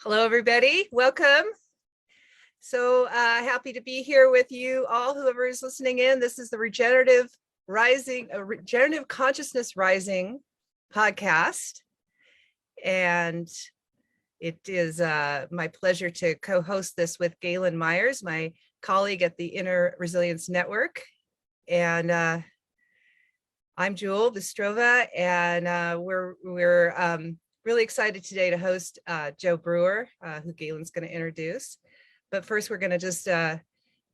Hello, everybody. Welcome. So happy to be here with you all, whoever is listening in. This is the Regenerative Consciousness Rising podcast. And it is my pleasure to co-host this with Galen Myers, my colleague at the Inner Resilience Network. And I'm Jewel Bistrova, and we're really excited today to host Joe Brewer, who Galen's going to introduce. But first, we're going to just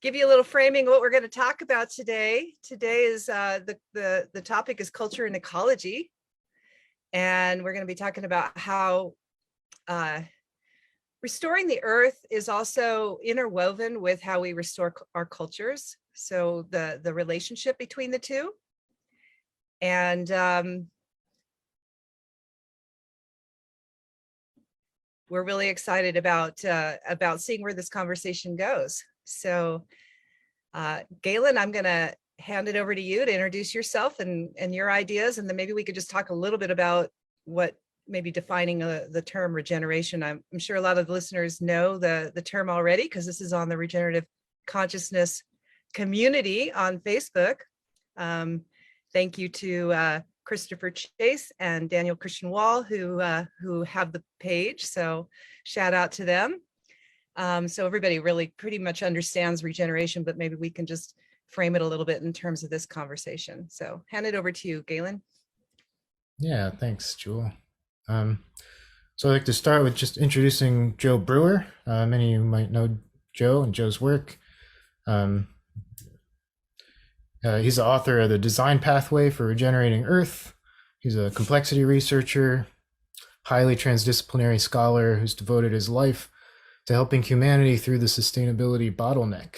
give you a little framing of what we're going to talk about today. Today is the topic is culture and ecology, and we're going to be talking about how restoring the earth is also interwoven with how we restore our cultures. So the relationship between the two, and we're really excited about seeing where this conversation goes. So, Galen, I'm going to hand it over to you to introduce yourself and your ideas, and then maybe we could just talk a little bit about what maybe defining the term regeneration. I'm sure a lot of the listeners know the term already because this is on the Regenerative Consciousness community on Facebook. Thank you to Christopher Chase and Daniel Christian Wall who have the page. So shout out to them. So everybody really pretty much understands regeneration, but maybe we can just frame it a little bit in terms of this conversation. So hand it over to you, Galen. Yeah, thanks, Jewel. So I'd like to start with just introducing Joe Brewer. Many of you might know Joe and Joe's work. He's the author of The Design Pathway for Regenerating Earth. He's a complexity researcher, highly transdisciplinary scholar who's devoted his life to helping humanity through the sustainability bottleneck.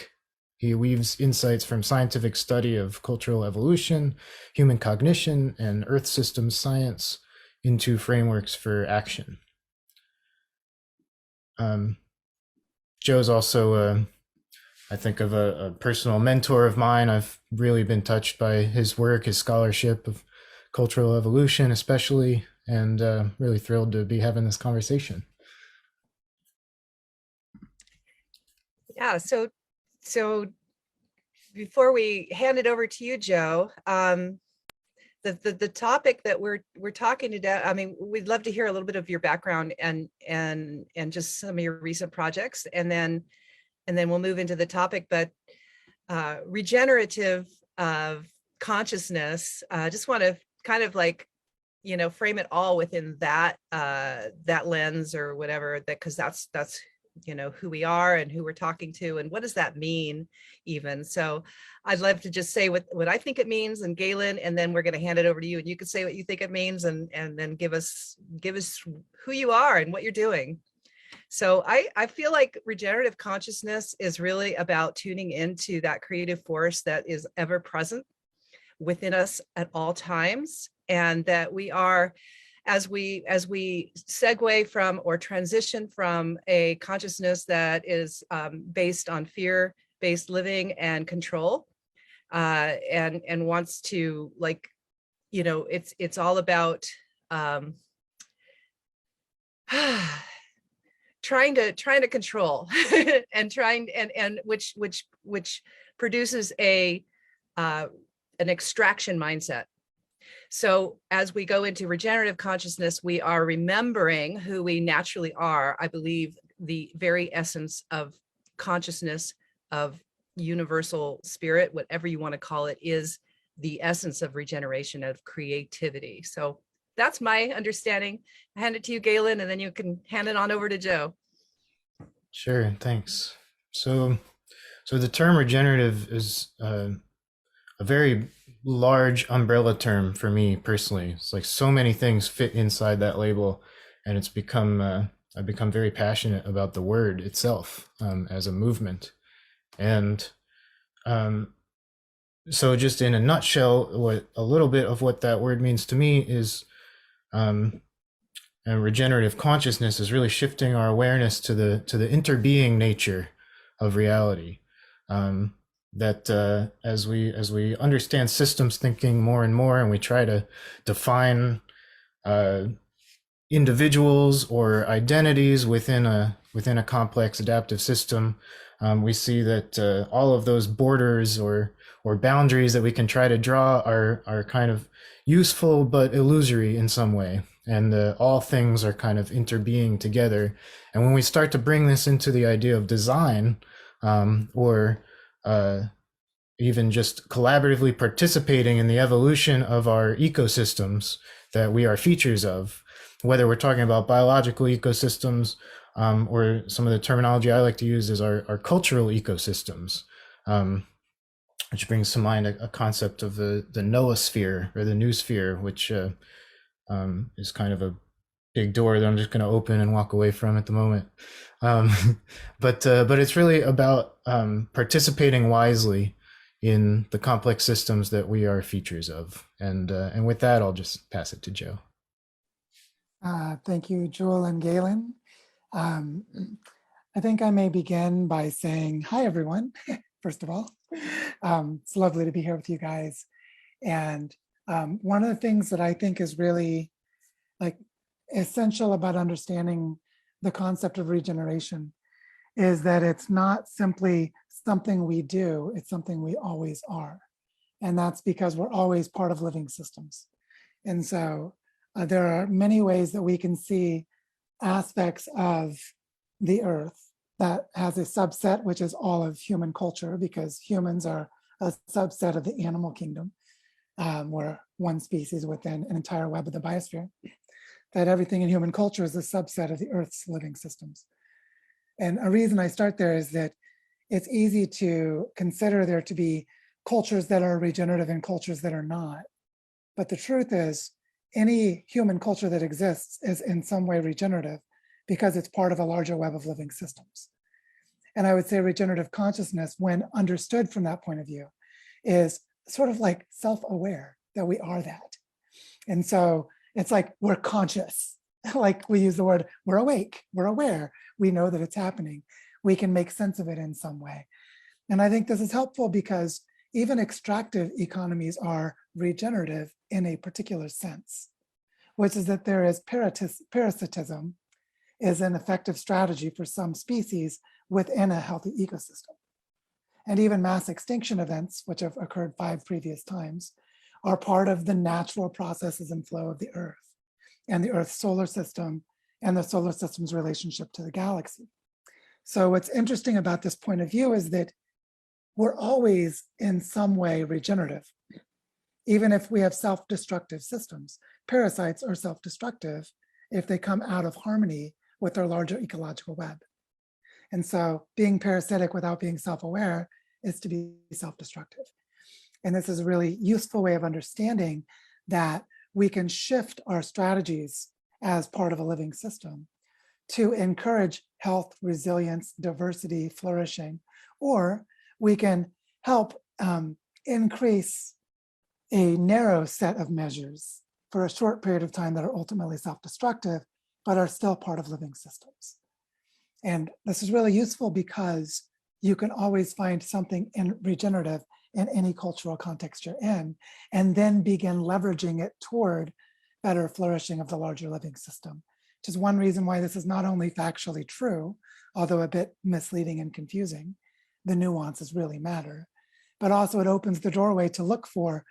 He weaves insights from scientific study of cultural evolution, human cognition, and Earth systems science into frameworks for action. Joe's also I think of a personal mentor of mine. I've really been touched by his work, his scholarship of cultural evolution, especially, and really thrilled to be having this conversation. Yeah, so before we hand it over to you, Joe, the topic that we're talking today, I mean, we'd love to hear a little bit of your background and just some of your recent projects, and then we'll move into the topic. But regenerative consciousness, just want to kind of like, frame it all within that lens or whatever, because that's who we are and who we're talking to, and what does that mean even. So I'd love to just say what I think it means, and Galen, and then we're going to hand it over to you, and you can say what you think it means, and then give us who you are and what you're doing. So I feel like regenerative consciousness is really about tuning into that creative force that is ever present within us at all times, and that we are, as we segue from or transition from a consciousness that is based on fear-based living and control, and wants to, like, it's all about trying to control and which produces an extraction mindset. So as we go into regenerative consciousness, we are remembering who we naturally are. I believe the very essence of consciousness, of universal spirit, whatever you want to call it, is the essence of regeneration, of creativity. So that's my understanding. I hand it to you, Galen, and then you can hand it on over to Joe. Sure, thanks. So the term regenerative is a very large umbrella term for me personally. It's like so many things fit inside that label, and it's become I've become very passionate about the word itself as a movement. And so just in a nutshell, a little bit of what that word means to me is and regenerative consciousness is really shifting our awareness to the interbeing nature of reality. That as we understand systems thinking more and more, and we try to define individuals or identities within a complex adaptive system. We see that all of those borders or boundaries that we can try to draw are kind of useful but illusory in some way, and all things are kind of interbeing together. And when we start to bring this into the idea of design, or even just collaboratively participating in the evolution of our ecosystems that we are features of, whether we're talking about biological ecosystems, or some of the terminology I like to use is our cultural ecosystems, which brings to mind a concept of the noosphere or the noosphere, which is kind of a big door that I'm just going to open and walk away from at the moment. Um, but it's really about participating wisely in the complex systems that we are features of. And with that, I'll just pass it to Joe. Thank you, Joel and Galen. I think I may begin by saying hi, everyone, first of all. It's lovely to be here with you guys. And one of the things that I think is really essential about understanding the concept of regeneration is that it's not simply something we do, it's something we always are. And that's because we're always part of living systems. And so there are many ways that we can see aspects of the earth that has a subset, which is all of human culture, because humans are a subset of the animal kingdom. We're one species within an entire web of the biosphere. That everything in human culture is a subset of the earth's living systems. And a reason I start there is that it's easy to consider there to be cultures that are regenerative and cultures that are not. But the truth is, any human culture that exists is in some way regenerative because it's part of a larger web of living systems. And I would say regenerative consciousness, when understood from that point of view, is sort of like self-aware that we are that. And so it's like we're conscious, like we use the word, we're awake, we're aware, we know that it's happening. We can make sense of it in some way. And I think this is helpful because even extractive economies are regenerative in a particular sense, which is that there is parasitism is an effective strategy for some species within a healthy ecosystem. And even mass extinction events, which have occurred 5 previous times, are part of the natural processes and flow of the Earth and the Earth's solar system and the solar system's relationship to the galaxy. So what's interesting about this point of view is that we're always in some way regenerative. Even if we have self-destructive systems, parasites are self-destructive if they come out of harmony with their larger ecological web. And so being parasitic without being self-aware is to be self-destructive. And this is a really useful way of understanding that we can shift our strategies as part of a living system to encourage health, resilience, diversity, flourishing, or we can help increase a narrow set of measures for a short period of time that are ultimately self-destructive, but are still part of living systems. And this is really useful because you can always find something regenerative in any cultural context you're in, and then begin leveraging it toward better flourishing of the larger living system, which is one reason why this is not only factually true, although a bit misleading and confusing, the nuances really matter, but also it opens the doorway to look for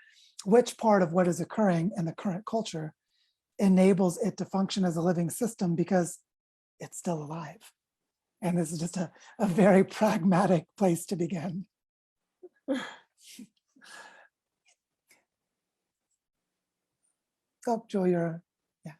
which part of what is occurring in the current culture enables it to function as a living system because it's still alive. And this is just a very pragmatic place to begin. Oh, Joel, yeah.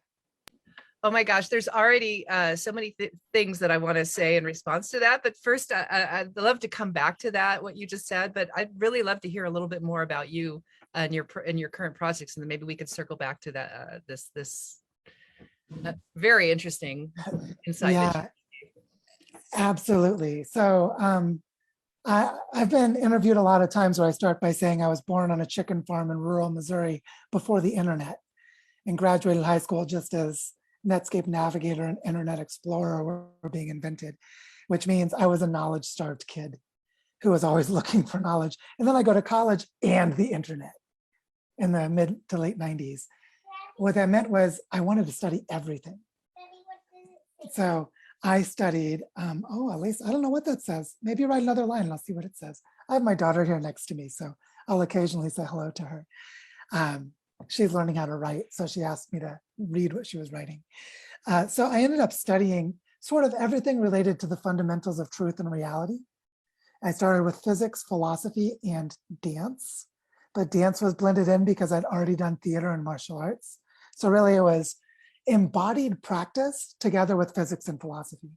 Oh my gosh, there's already so many things that I want to say in response to that. But first, I'd love to come back to that, what you just said, but I'd really love to hear a little bit more about you and your current projects. And then maybe we could circle back to that, this very interesting insight. Yeah, absolutely. So I've been interviewed a lot of times where I start by saying I was born on a chicken farm in rural Missouri before the internet and graduated high school just as Netscape Navigator and Internet Explorer were being invented, which means I was a knowledge-starved kid who was always looking for knowledge. And then I go to college and the internet in the mid to late 90s. What that meant was I wanted to study everything. So I studied, oh, at least, I don't know what that says. Maybe write another line and I'll see what it says. I have my daughter here next to me, so I'll occasionally say hello to her. She's learning how to write, so she asked me to read what she was writing. So I ended up studying sort of everything related to the fundamentals of truth and reality. I started with physics, philosophy, and dance, but dance was blended in because I'd already done theater and martial arts. So really it was embodied practice together with physics and philosophy.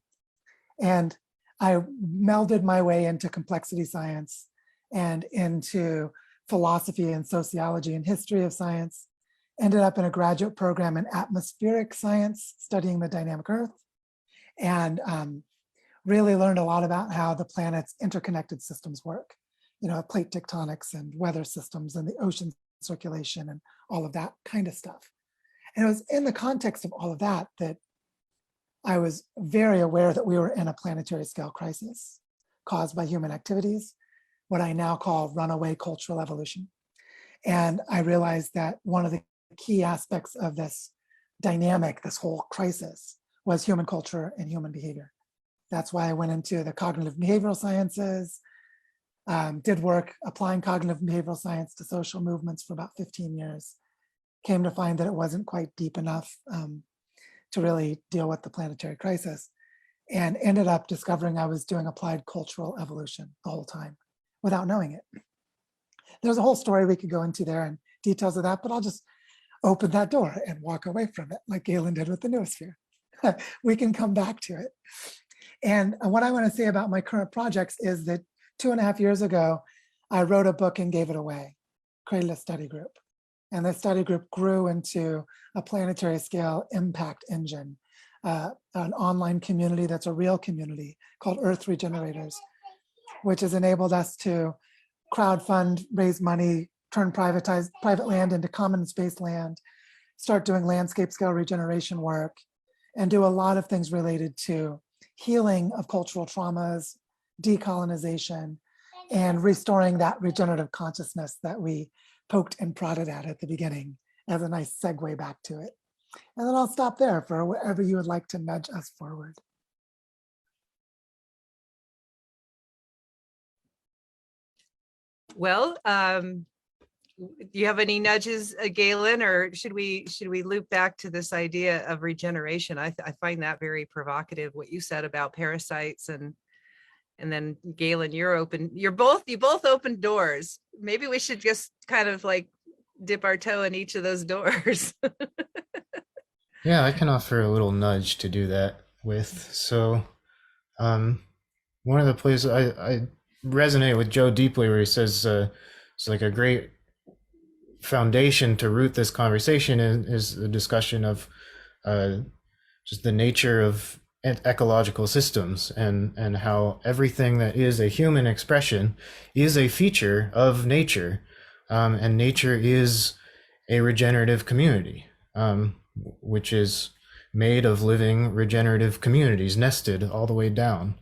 And I melded my way into complexity science and into philosophy and sociology and history of science. Ended up in a graduate program in atmospheric science, studying the dynamic Earth, and really learned a lot about how the planet's interconnected systems work. You know, plate tectonics and weather systems and the ocean circulation and all of that kind of stuff. And it was in the context of all of that that I was very aware that we were in a planetary scale crisis caused by human activities, what I now call runaway cultural evolution. And I realized that one of the key aspects of this dynamic, this whole crisis, was human culture and human behavior. That's why I went into the cognitive behavioral sciences, did work applying cognitive behavioral science to social movements for about 15 years. Came to find that it wasn't quite deep enough to really deal with the planetary crisis, and ended up discovering I was doing applied cultural evolution the whole time without knowing it. There's a whole story we could go into there and details of that, but I'll just open that door and walk away from it like Galen did with the noosphere. We can come back to it. And what I want to say about my current projects is that 2.5 years ago, I wrote a book and gave it away, created a study group. And the study group grew into a planetary scale impact engine, an online community that's a real community called Earth Regenerators, which has enabled us to crowdfund, raise money, turn private land into common space land, start doing landscape scale regeneration work, and do a lot of things related to healing of cultural traumas, decolonization, and restoring that regenerative consciousness that we poked and prodded at the beginning as a nice segue back to it. And then I'll stop there for wherever you would like to nudge us forward. Well, do you have any nudges, Galen, or should we loop back to this idea of regeneration? I find that very provocative, what you said about parasites, and then Galen, you both opened doors. Maybe we should just kind of like dip our toe in each of those doors. Yeah, I can offer a little nudge to do that with. So one of the places I resonate with Joe deeply, where he says it's like a great foundation to root this conversation is the discussion of just the nature of ecological systems, and how everything that is a human expression is a feature of nature, and nature is a regenerative community, which is made of living regenerative communities nested all the way down.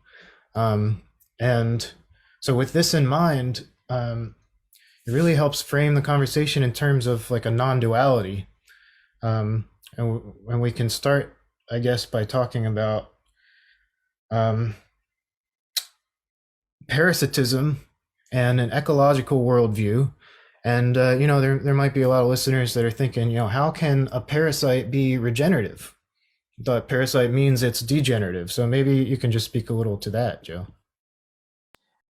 And so with this in mind, it really helps frame the conversation in terms of like a non-duality. And we can start, I guess, by talking about parasitism and an ecological worldview. And, there might be a lot of listeners that are thinking, how can a parasite be regenerative? But parasite means it's degenerative. So maybe you can just speak a little to that, Joe.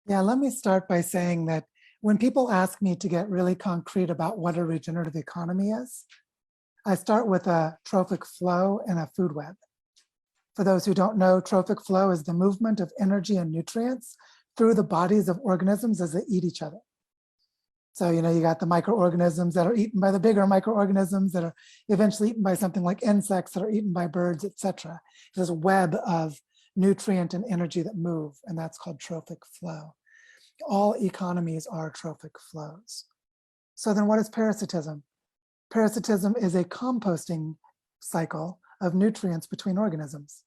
Yeah, let me start by saying that when people ask me to get really concrete about what a regenerative economy is, I start with a trophic flow and a food web. For those who don't know, trophic flow is the movement of energy and nutrients through the bodies of organisms as they eat each other. So, you got the microorganisms that are eaten by the bigger microorganisms that are eventually eaten by something like insects that are eaten by birds, etc. There's a web of nutrient and energy that move, and that's called trophic flow. All economies are trophic flows. So then what is parasitism? Parasitism is a composting cycle of nutrients between organisms.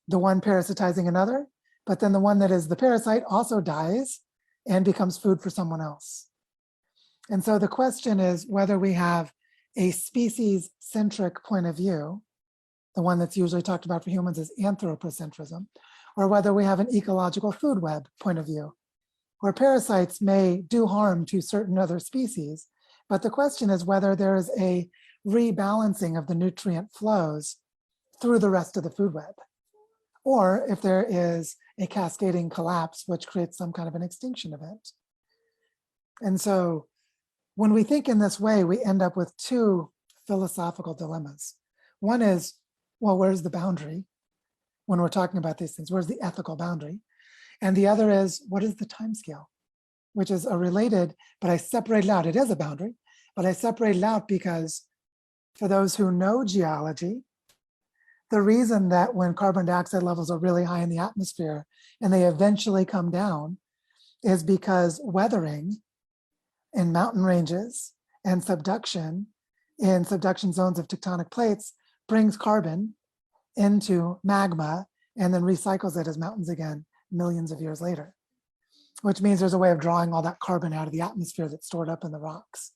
The one parasitizing another, but then the one that is the parasite also dies and becomes food for someone else. And so the question is whether we have a species-centric point of view the one that's usually talked about for humans is anthropocentrism, or whether we have an ecological food web point of view, where parasites may do harm to certain other species, but the question is whether there is a rebalancing of the nutrient flows through the rest of the food web, or if there is a cascading collapse which creates some kind of an extinction event. And so when we think in this way, we end up with two philosophical dilemmas. One is, well, where's the boundary when we're talking about these things? Where's the ethical boundary? And the other is, what is the time scale? Which is a related, but I separate it out. It is a boundary, but I separate it out because for those who know geology, the reason that when carbon dioxide levels are really high in the atmosphere and they eventually come down is because weathering in mountain ranges and subduction in subduction zones of tectonic plates brings carbon into magma and then recycles it as mountains again millions of years later, which means there's a way of drawing all that carbon out of the atmosphere that's stored up in the rocks.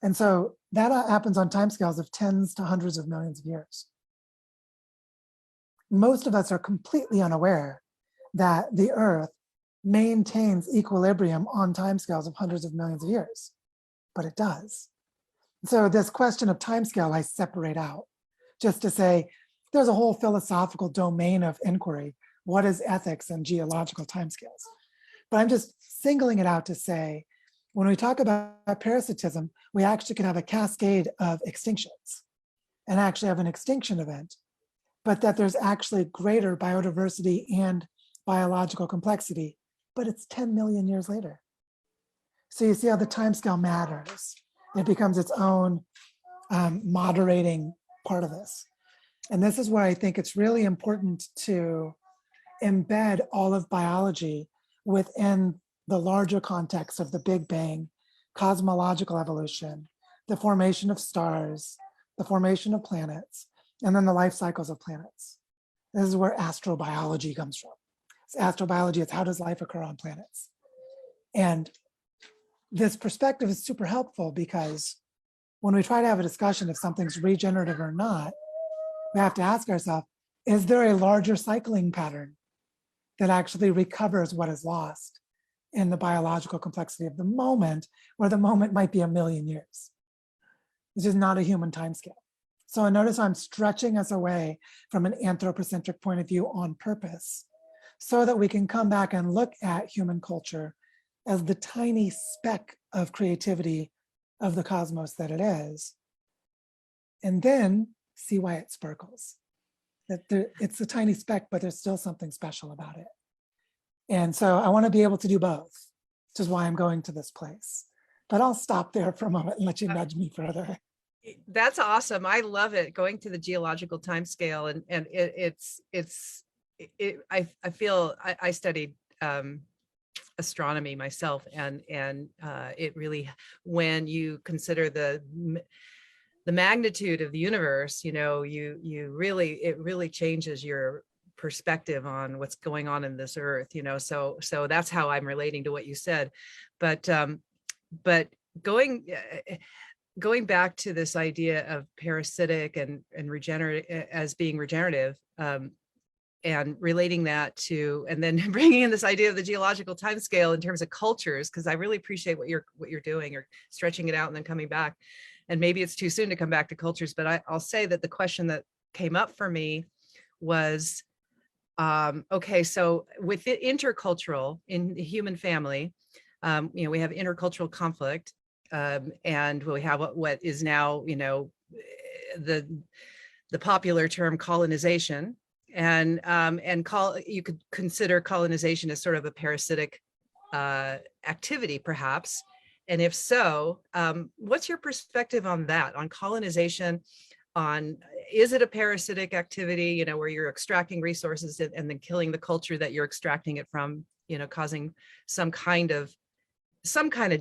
And so that happens on timescales of tens to hundreds of millions of years. Most of us are completely unaware that the Earth maintains equilibrium on timescales of hundreds of millions of years, but it does. So this question of timescale I separate out just to say there's a whole philosophical domain of inquiry. What is ethics and geological timescales? But I'm just singling it out to say, when we talk about parasitism, we actually can have a cascade of extinctions and actually have an extinction event, but that there's actually greater biodiversity and biological complexity, but it's 10 million years later. So you see how the timescale matters. It becomes its own moderating part of this. And this is where I think it's really important to embed all of biology within the larger context of the Big Bang, cosmological evolution, the formation of stars, the formation of planets, and then the life cycles of planets. This is where astrobiology comes from. So astrobiology is how does life occur on planets? And this perspective is super helpful because when we try to have a discussion if something's regenerative or not, we have to ask ourselves, is there a larger cycling pattern that actually recovers what is lost in the biological complexity of the moment, where the moment might be a million years? This is not a human timescale. So notice I'm stretching us away from an anthropocentric point of view on purpose so that we can come back and look at human culture as the tiny speck of creativity of the cosmos that it is, and then see why it sparkles. That it's a tiny speck, but there's still something special about it. And so I want to be able to do both, which is why I'm going to this place. But I'll stop there for a moment and let you nudge me further. That's awesome. I love it, going to the geological time scale, and I feel I studied astronomy myself, and it really, when you consider the magnitude of the universe, you know, it really changes your perspective on what's going on in this earth, you know. So that's how I'm relating to what you said. But going back to this idea of parasitic and regenerative as being regenerative, and relating that to, and then bringing in this idea of the geological timescale in terms of cultures, because I really appreciate what you're doing. You're stretching it out and then coming back. And maybe it's too soon to come back to cultures, but I'll say that the question that came up for me was, okay, so with the intercultural in the human family, you know, we have intercultural conflict, and we have what is now, you know, the popular term colonization, and you could consider colonization as sort of a parasitic activity, perhaps. And if so, what's your perspective on that, on colonization? Is it a parasitic activity, you know, where you're extracting resources and then killing the culture that you're extracting it from, you know, causing some kind of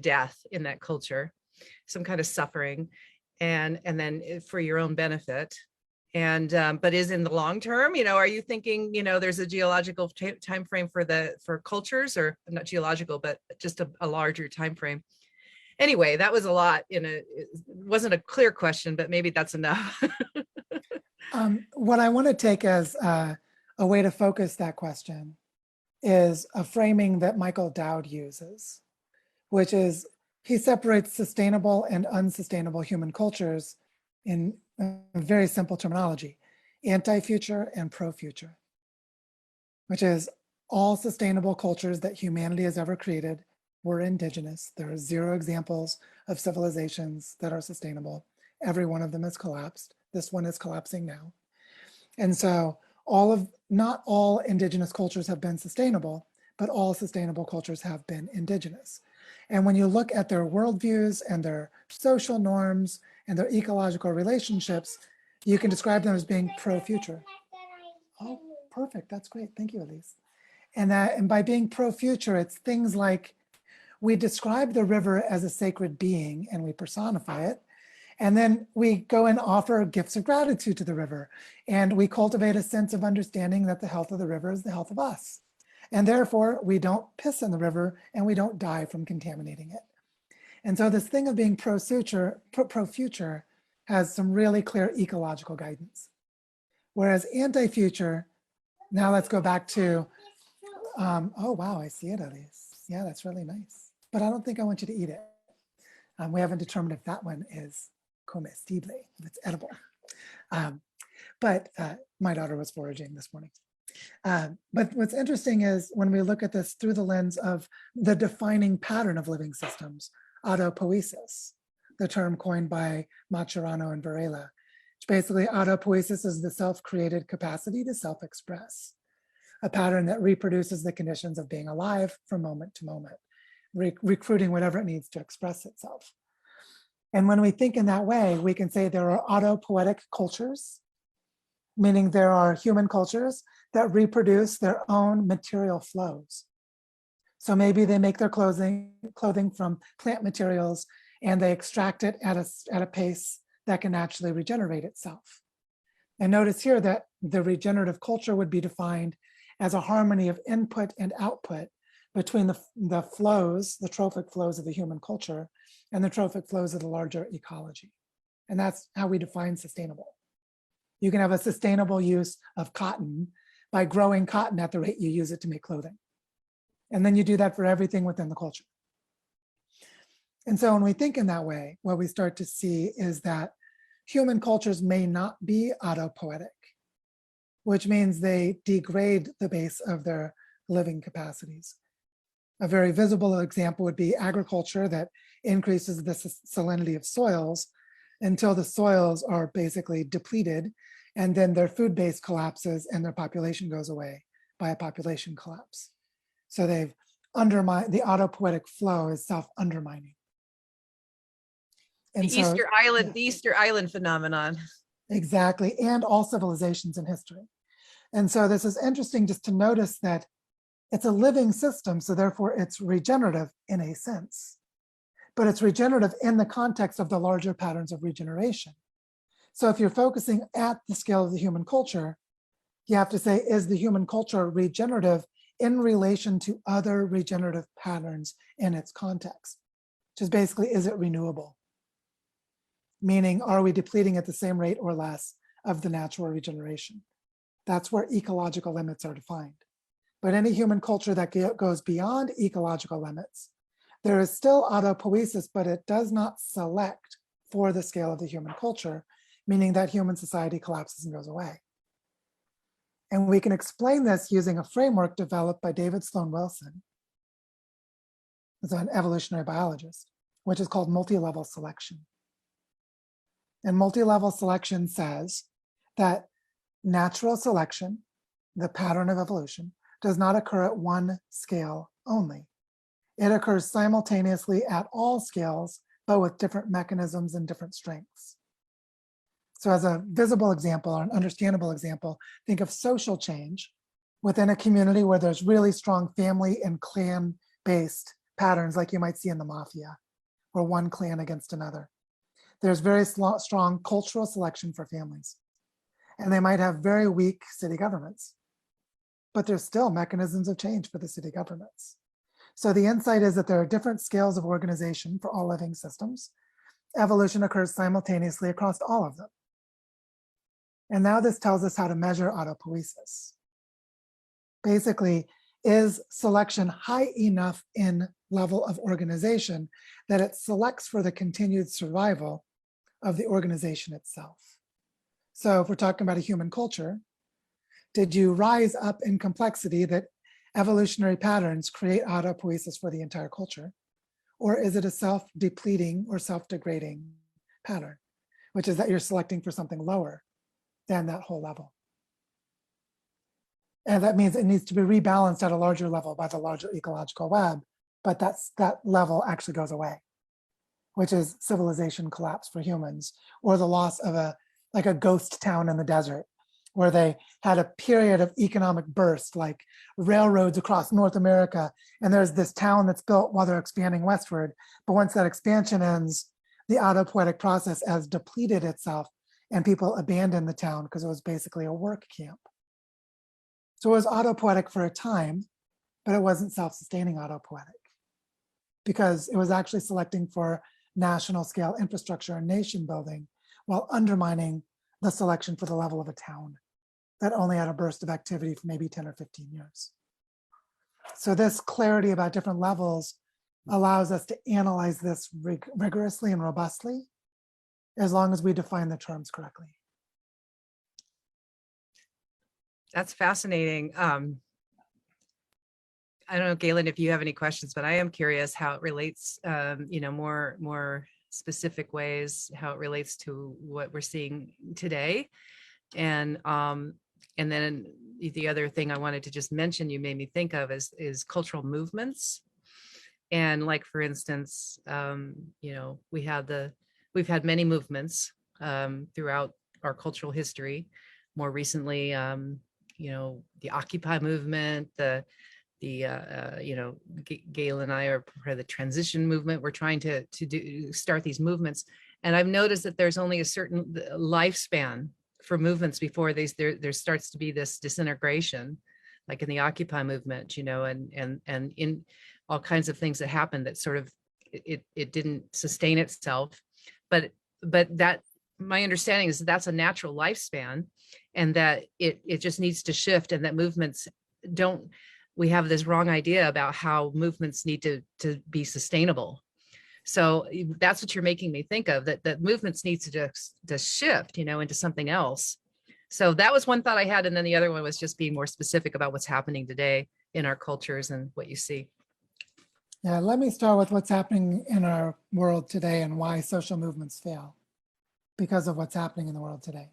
death in that culture, some kind of suffering, and then for your own benefit? And but is in the long term, you know, are you thinking, you know, there's a geological time frame for cultures, or not geological, but just a larger time frame? Anyway, that was a lot it wasn't a clear question, but maybe that's enough. What I want to take as a way to focus that question is a framing that Michael Dowd uses, which is he separates sustainable and unsustainable human cultures in a very simple terminology, anti-future and pro-future, which is all sustainable cultures that humanity has ever created were indigenous. There are 0 examples of civilizations that are sustainable. Every one of them has collapsed. This one is collapsing now. And so not all indigenous cultures have been sustainable, but all sustainable cultures have been indigenous. And when you look at their worldviews and their social norms and their ecological relationships, you can describe them as being pro-future. Oh, perfect. That's great. Thank you, Elise. And by being pro-future, it's things like we describe the river as a sacred being and we personify it. And then we go and offer gifts of gratitude to the river. And we cultivate a sense of understanding that the health of the river is the health of us. And therefore, we don't piss in the river and we don't die from contaminating it. And so this thing of being pro-future has some really clear ecological guidance. Whereas anti-future, now let's go back to, oh, wow, I see it, Elise. Yeah, that's really nice. But I don't think I want you to eat it. We haven't determined if that one is comestible, if it's edible. But my daughter was foraging this morning. But what's interesting is when we look at this through the lens of the defining pattern of living systems, autopoiesis, the term coined by Maturano and Varela, which basically autopoiesis is the self-created capacity to self-express, a pattern that reproduces the conditions of being alive from moment to moment, recruiting whatever it needs to express itself. And when we think in that way, we can say there are autopoietic cultures, meaning there are human cultures that reproduce their own material flows. So maybe they make their clothing from plant materials and they extract it at a pace that can naturally regenerate itself. And notice here that the regenerative culture would be defined as a harmony of input and output between the flows, the trophic flows of the human culture and the trophic flows of the larger ecology. And that's how we define sustainable. You can have a sustainable use of cotton by growing cotton at the rate you use it to make clothing. And then you do that for everything within the culture. And so when we think in that way, what we start to see is that human cultures may not be autopoietic, which means they degrade the base of their living capacities. A very visible example would be agriculture that increases the salinity of soils until the soils are basically depleted, and then their food base collapses and their population goes away by a population collapse. So they've undermined, the autopoietic flow is self-undermining. And the Easter Island phenomenon. Exactly, and all civilizations in history. And so this is interesting just to notice that it's a living system, so therefore it's regenerative in a sense. But it's regenerative in the context of the larger patterns of regeneration. So if you're focusing at the scale of the human culture, you have to say, is the human culture regenerative in relation to other regenerative patterns in its context? Which is basically, is it renewable? Meaning, are we depleting at the same rate or less of the natural regeneration? That's where ecological limits are defined. But any human culture that goes beyond ecological limits, there is still autopoiesis, but it does not select for the scale of the human culture, meaning that human society collapses and goes away. And we can explain this using a framework developed by David Sloan Wilson, who's an evolutionary biologist, which is called multi-level selection. And multi-level selection says that natural selection, the pattern of evolution, does not occur at one scale only. It occurs simultaneously at all scales, but with different mechanisms and different strengths. So as a visible example or an understandable example, think of social change within a community where there's really strong family and clan-based patterns like you might see in the mafia, or one clan against another. There's very strong cultural selection for families. And they might have very weak city governments, but there's still mechanisms of change for the city governments. So the insight is that there are different scales of organization for all living systems. Evolution occurs simultaneously across all of them. And now this tells us how to measure autopoiesis. Basically, is selection high enough in level of organization that it selects for the continued survival of the organization itself? So if we're talking about a human culture, did you rise up in complexity that evolutionary patterns create autopoiesis for the entire culture? Or is it a self-depleting or self-degrading pattern, which is that you're selecting for something lower than that whole level? And that means it needs to be rebalanced at a larger level by the larger ecological web, but that level actually goes away, which is civilization collapse for humans, or the loss of a ghost town in the desert, where they had a period of economic burst, like railroads across North America, and there's this town that's built while they're expanding westward. But once that expansion ends, the autopoietic process has depleted itself, and people abandoned the town because it was basically a work camp. So it was autopoietic for a time, but it wasn't self-sustaining autopoietic, because it was actually selecting for national scale infrastructure and nation building while undermining the selection for the level of a town that only had a burst of activity for maybe 10 or 15 years. So this clarity about different levels allows us to analyze this rigorously and robustly, as long as we define the terms correctly. That's fascinating. I don't know, Galen, if you have any questions, but I am curious how it relates, more specific ways, how it relates to what we're seeing today. And then the other thing I wanted to just mention, you made me think of, is cultural movements. And like, for instance, we've had many movements throughout our cultural history. More recently, the Occupy movement, Gail and I are part of the transition movement. We're trying to start these movements. And I've noticed that there's only a certain lifespan for movements before there starts to be this disintegration, like in the Occupy movement, and in all kinds of things that happened that sort of, it didn't sustain itself. But that, my understanding is that that's a natural lifespan, and that it just needs to shift, and that movements we have this wrong idea about how movements need to be sustainable. So that's what you're making me think of, that movements need to shift, into something else. So that was one thought I had. And then the other one was just being more specific about what's happening today in our cultures and what you see. Yeah, let me start with what's happening in our world today and why social movements fail because of what's happening in the world today,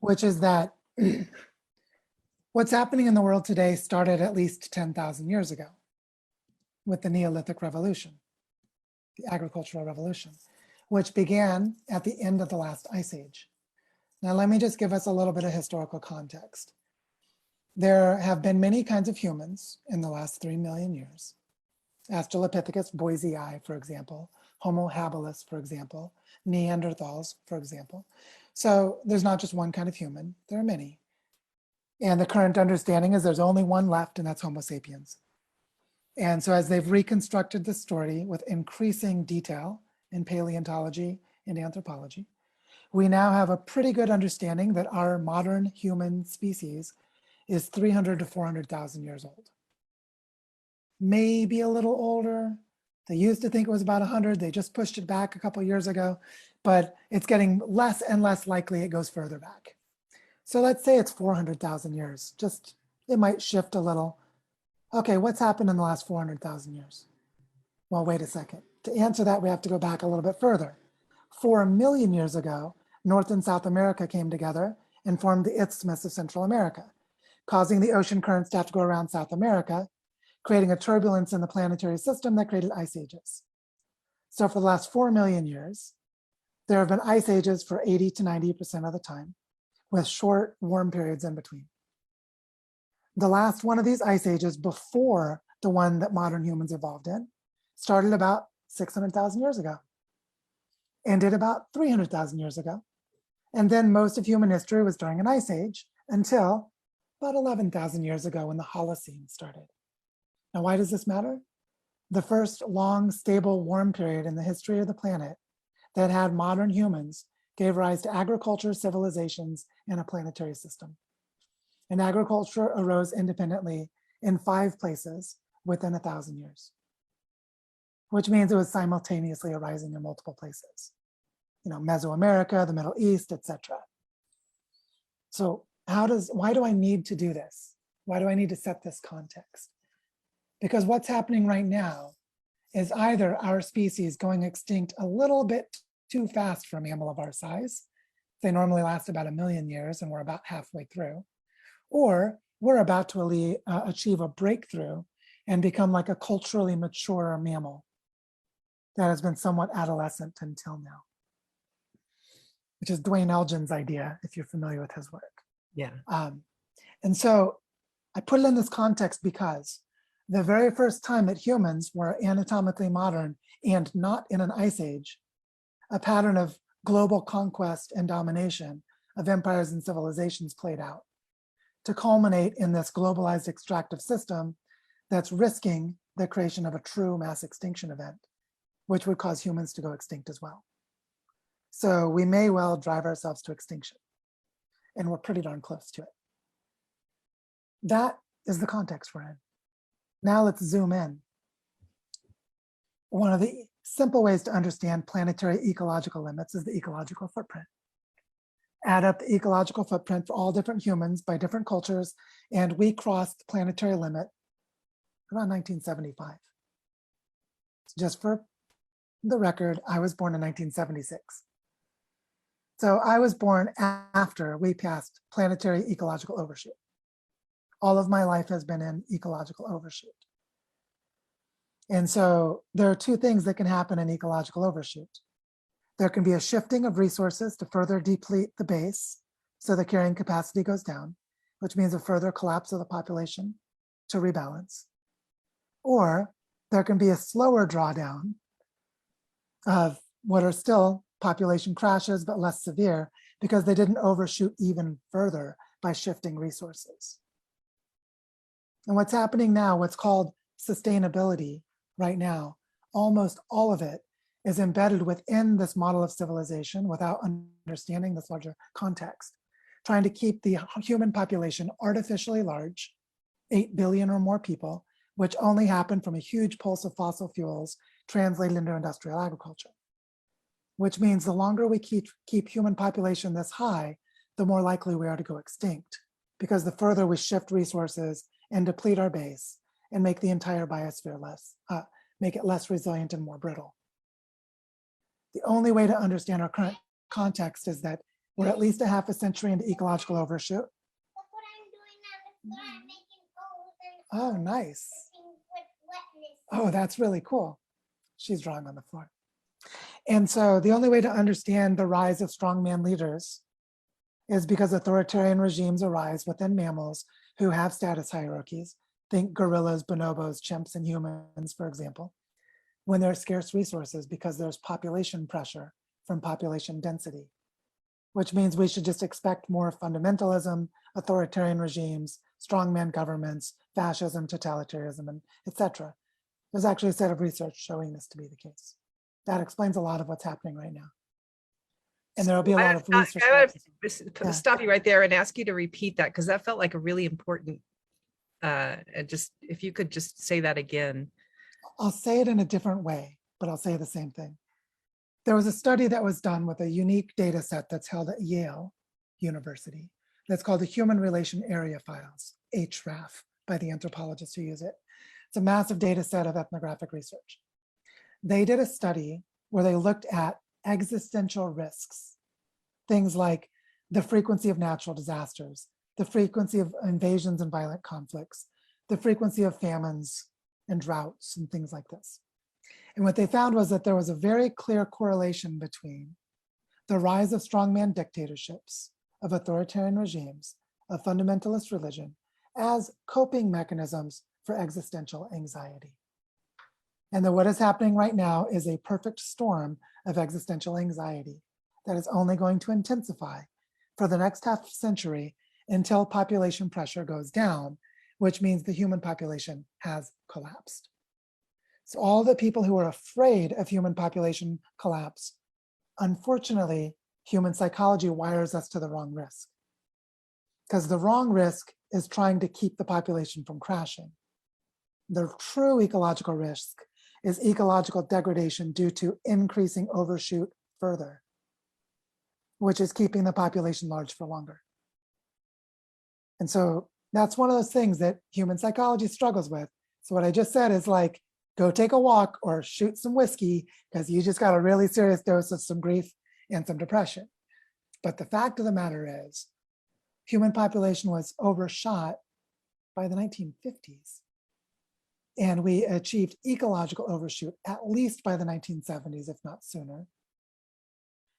which is that what's happening in the world today started at least 10,000 years ago with the Neolithic Revolution, the agricultural revolution, which began at the end of the last ice age. Now, let me just give us a little bit of historical context. There have been many kinds of humans in the last 3 million years. Australopithecus boisei, for example, Homo habilis, for example, Neanderthals, for example. So there's not just one kind of human, there are many. And the current understanding is there's only one left, and that's Homo sapiens. And so as they've reconstructed the story with increasing detail in paleontology and anthropology, we now have a pretty good understanding that our modern human species is 300 to 400,000 years old. Maybe a little older. They used to think it was about 100. They just pushed it back a couple of years ago, but it's getting less and less likely it goes further back. So let's say it's 400,000 years. Just, it might shift a little. Okay, what's happened in the last 400,000 years? Well, wait a second. To answer that, we have to go back a little bit further. 4 million years ago, North and South America came together and formed the Isthmus of Central America, causing the ocean currents to have to go around South America, creating a turbulence in the planetary system that created ice ages. So for the last 4 million years, there have been ice ages for 80 to 90% of the time, with short warm periods in between. The last one of these ice ages before the one that modern humans evolved in started about 600,000 years ago, ended about 300,000 years ago. And then most of human history was during an ice age until about 11,000 years ago when the Holocene started. Now, why does this matter? The first long, stable, warm period in the history of the planet that had modern humans gave rise to agriculture, civilizations, and a planetary system. And agriculture arose independently in 5 places within 1,000 years, which means it was simultaneously arising in multiple places. Mesoamerica, the Middle East, etc. So why do I need to do this? Why do I need to set this context? Because what's happening right now is either our species going extinct a little bit too fast for a mammal of our size. They normally last about 1 million years and we're about halfway through. Or we're about to achieve a breakthrough and become like a culturally mature mammal that has been somewhat adolescent until now, which is Dwayne Elgin's idea, if you're familiar with his work. Yeah. And so I put it in this context because the very first time that humans were anatomically modern and not in an ice age, a pattern of global conquest and domination of empires and civilizations played out to culminate in this globalized extractive system that's risking the creation of a true mass extinction event, which would cause humans to go extinct as well. So we may well drive ourselves to extinction, and we're pretty darn close to it. That is the context we're in. Now let's zoom in. One of the simple ways to understand planetary ecological limits is the ecological footprint. Add up the ecological footprint for all different humans by different cultures, and we crossed the planetary limit around 1975. Just for the record, I was born in 1976. So I was born after we passed planetary ecological overshoot. All of my life has been in ecological overshoot. And so there are 2 things that can happen in ecological overshoot. There can be a shifting of resources to further deplete the base, so the carrying capacity goes down, which means a further collapse of the population to rebalance. Or there can be a slower drawdown of what are still population crashes, but less severe because they didn't overshoot even further by shifting resources. And what's happening now, what's called sustainability right now, almost all of it is embedded within this model of civilization without understanding this larger context, trying to keep the human population artificially large, 8 billion or more people, which only happened from a huge pulse of fossil fuels translated into industrial agriculture. Which means the longer we keep human population this high, the more likely we are to go extinct, because the further we shift resources and deplete our base and make the entire biosphere make it less resilient and more brittle. The only way to understand our current context is that we're at least a half a century into ecological overshoot. That's what I'm doing on the floor. I'm making bowls and Oh, nice. with wetness. Oh, that's really cool. She's drawing on the floor. And so the only way to understand the rise of strongman leaders is because authoritarian regimes arise within mammals who have status hierarchies. Think gorillas, bonobos, chimps, and humans, for example, when there are scarce resources because there's population pressure from population density, which means we should just expect more fundamentalism, authoritarian regimes, strongman governments, fascism, totalitarianism, and etc. There's actually a set of research showing this to be the case. That explains a lot of what's happening right now. And there'll be a lot of research. I stop you right there and ask you to repeat that, because that felt like a really important, and just if you could just say that again. I'll say it in a different way, but I'll say the same thing. There was a study that was done with a unique data set that's held at Yale University that's called the Human Relation Area Files, HRAF, by the anthropologists who use it. It's a massive data set of ethnographic research. They did a study where they looked at existential risks, things like the frequency of natural disasters, the frequency of invasions and violent conflicts, the frequency of famines and droughts and things like this. And what they found was that there was a very clear correlation between the rise of strongman dictatorships, of authoritarian regimes, of fundamentalist religion as coping mechanisms for existential anxiety. And that what is happening right now is a perfect storm of existential anxiety that is only going to intensify for the next half century until population pressure goes down, which means the human population has collapsed. So all the people who are afraid of human population collapse, unfortunately, human psychology wires us to the wrong risk. Because the wrong risk is trying to keep the population from crashing. The true ecological risk is ecological degradation due to increasing overshoot further, which is keeping the population large for longer. And so that's one of those things that human psychology struggles with. So what I just said is like, go take a walk or shoot some whiskey because you just got a really serious dose of some grief and some depression. But the fact of the matter is, human population was overshot by the 1950s. And we achieved ecological overshoot at least by the 1970s, if not sooner.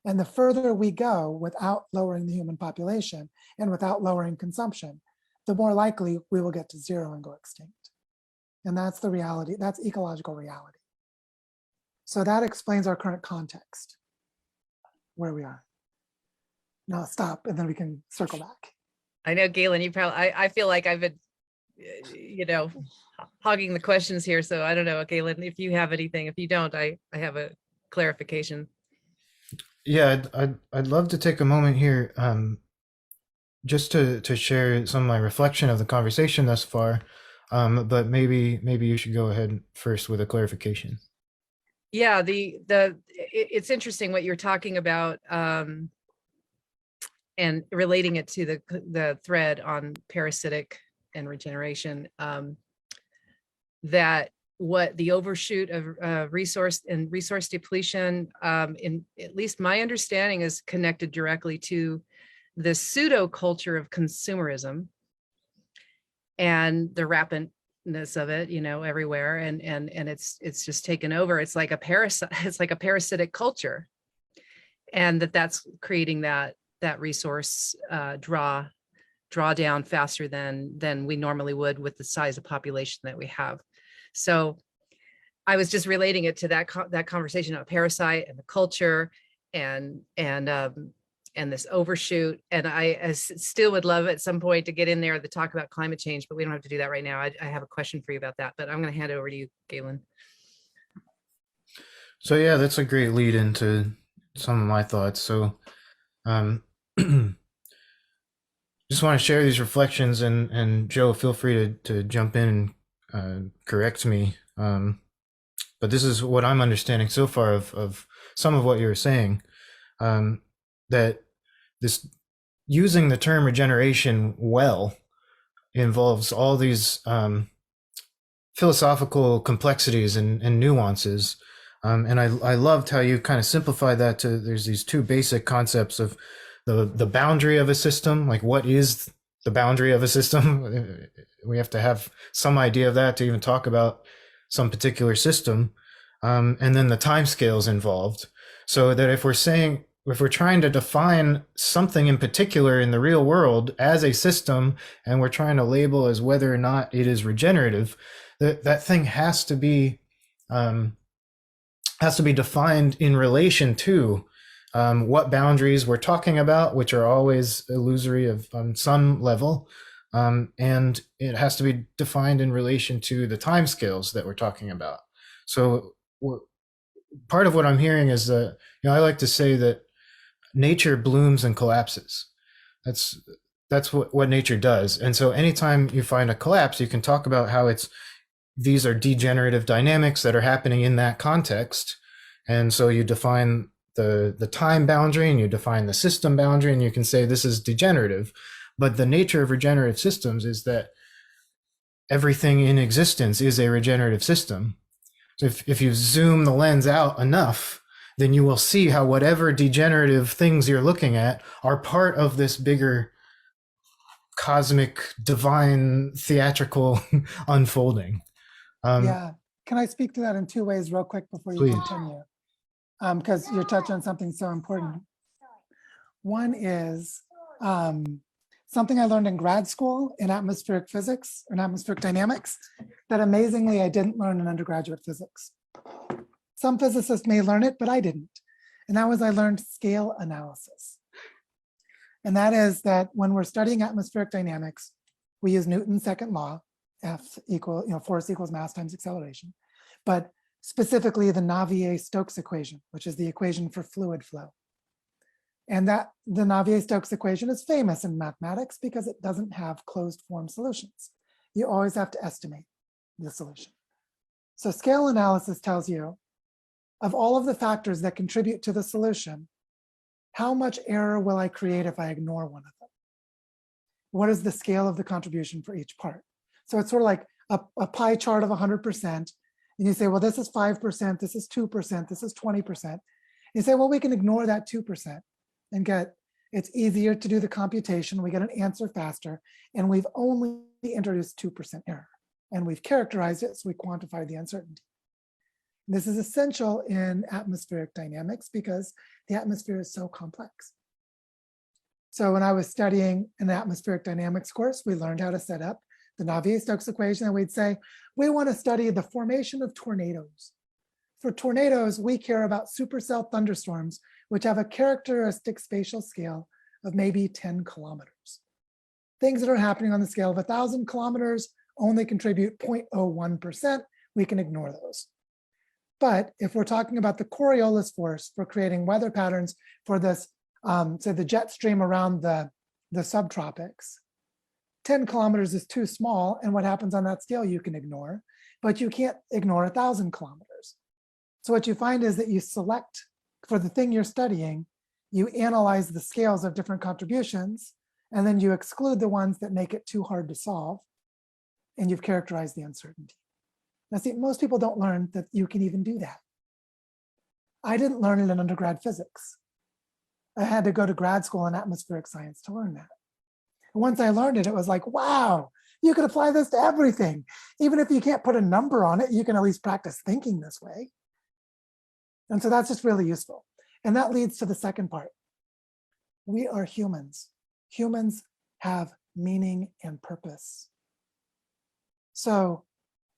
And the further we go without lowering the human population and without lowering consumption, the more likely we will get to zero and go extinct. And that's the reality, that's ecological reality. So that explains our current context, where we are. Now stop, and then we can circle back. I know, Galen, you probably, I feel like I've been, hogging the questions here. So I don't know, Galen, if you have anything. If you don't, I have a clarification. Yeah, I'd love to take a moment here just to share some of my reflection of the conversation thus far. But maybe you should go ahead first with a clarification. Yeah, it's interesting what you're talking about, and relating it to the thread on parasitic and regeneration, that what the overshoot of resource depletion, in at least my understanding, is connected directly to the pseudo culture of consumerism and the rapidness of it, everywhere, and it's just taken over. It's like a parasite. It's like a parasitic culture, and that's creating that resource draw down faster than we normally would with the size of population that we have. So I was just relating it to that conversation about parasite and the culture and this overshoot. And I still would love at some point to get in there to talk about climate change, but we don't have to do that right now. I have a question for you about that, but I'm going to hand it over to you, Galen. So yeah, that's a great lead into some of my thoughts. So just want to share these reflections, and Joe, feel free to jump in and correct me. But this is what I'm understanding so far of some of what you were saying, that this using the term regeneration well involves all these philosophical complexities and nuances. And I loved how you kind of simplified that to, there's these two basic concepts of the boundary of a system, like what is the boundary of a system? We have to have some idea of that to even talk about some particular system. And then the timescales involved. So that if we're trying to define something in particular in the real world as a system, and we're trying to label as whether or not it is regenerative, that thing has to be defined in relation to what boundaries we're talking about, which are always illusory on some level, and it has to be defined in relation to the timescales that we're talking about. So part of what I'm hearing is that, I like to say that nature blooms and collapses. That's what nature does. And so anytime you find a collapse, you can talk about how these are degenerative dynamics that are happening in that context. And so you define the time boundary and you define the system boundary, and you can say this is degenerative. But the nature of regenerative systems is that everything in existence is a regenerative system. So if you zoom the lens out enough, then you will see how whatever degenerative things you're looking at are part of this bigger cosmic, divine, theatrical unfolding. Yeah, can I speak to that in two ways real quick before you Please. continue? Because you're touching on something so important. One is something I learned in grad school in atmospheric physics and atmospheric dynamics that amazingly I didn't learn in undergraduate physics. Some physicists may learn it, but I didn't. And that was I learned scale analysis. And that is that when we're studying atmospheric dynamics, we use Newton's second law, force equals mass times acceleration, but specifically the Navier-Stokes equation, which is the equation for fluid flow. And that the Navier-Stokes equation is famous in mathematics because it doesn't have closed form solutions. You always have to estimate the solution. So scale analysis tells you, of all of the factors that contribute to the solution, how much error will I create if I ignore one of them? What is the scale of the contribution for each part? So it's sort of like a pie chart of 100%. And you say, well, this is 5%, this is 2%, this is 20%. You say, well, we can ignore that 2% and it's easier to do the computation. We get an answer faster, and we've only introduced 2% error. And we've characterized it, so we quantify the uncertainty. This is essential in atmospheric dynamics because the atmosphere is so complex. So when I was studying an atmospheric dynamics course, we learned how to set up the Navier-Stokes equation, and we'd say, we want to study the formation of tornadoes. For tornadoes, we care about supercell thunderstorms, which have a characteristic spatial scale of maybe 10 kilometers. Things that are happening on the scale of 1,000 kilometers only contribute 0.01%. We can ignore those. But if we're talking about the Coriolis force for creating weather patterns for this, say the jet stream around the subtropics, 10 kilometers is too small, and what happens on that scale you can ignore, but you can't ignore 1,000 kilometers. So what you find is that you select, for the thing you're studying, you analyze the scales of different contributions, and then you exclude the ones that make it too hard to solve, and you've characterized the uncertainty. Now see, most people don't learn that you can even do that. I didn't learn it in undergrad physics. I had to go to grad school in atmospheric science to learn that. And once I learned it, it was like, wow, you can apply this to everything. Even if you can't put a number on it, you can at least practice thinking this way. And so that's just really useful. And that leads to the second part. We are humans. Humans have meaning and purpose. So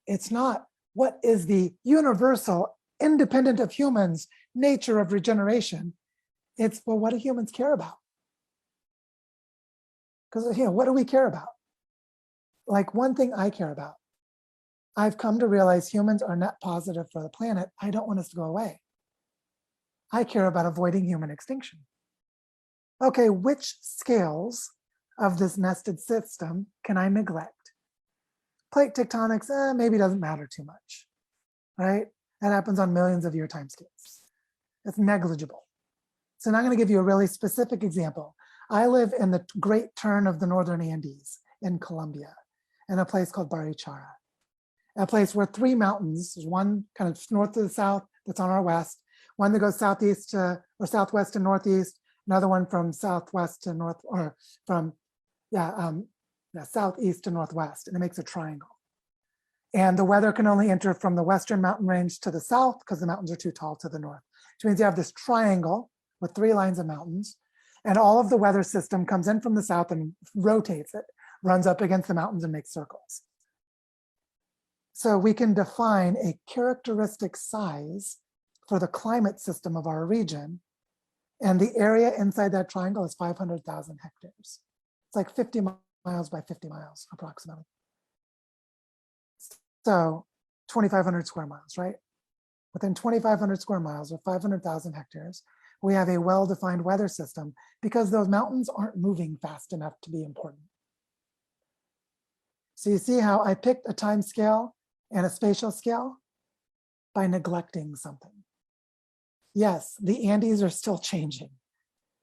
it's not what is the universal, independent of humans, nature of regeneration. It's, well, what do humans care about? Because, what do we care about? Like one thing I care about, I've come to realize humans are net positive for the planet. I don't want us to go away. I care about avoiding human extinction. Okay, which scales of this nested system can I neglect? Plate tectonics, maybe doesn't matter too much, right? That happens on millions of year timescales. It's negligible. So now I'm going to give you a really specific example. I live in the great turn of the Northern Andes in Colombia, in a place called Barichara, a place where three mountains, there's one kind of north to the south that's on our west, one that goes southeast to, or southwest to northeast, another one from southwest to north, or from, southeast to northwest, and it makes a triangle. And the weather can only enter from the western mountain range to the south because the mountains are too tall to the north, which means you have this triangle with three lines of mountains, and all of the weather system comes in from the south and rotates it, runs up against the mountains and makes circles. So we can define a characteristic size for the climate system of our region, and the area inside that triangle is 500,000 hectares. It's like 50 miles by 50 miles, approximately. So 2,500 square miles, right? Within 2,500 square miles or 500,000 hectares, we have a well-defined weather system because those mountains aren't moving fast enough to be important. So you see how I picked a time scale and a spatial scale by neglecting something. Yes, the Andes are still changing,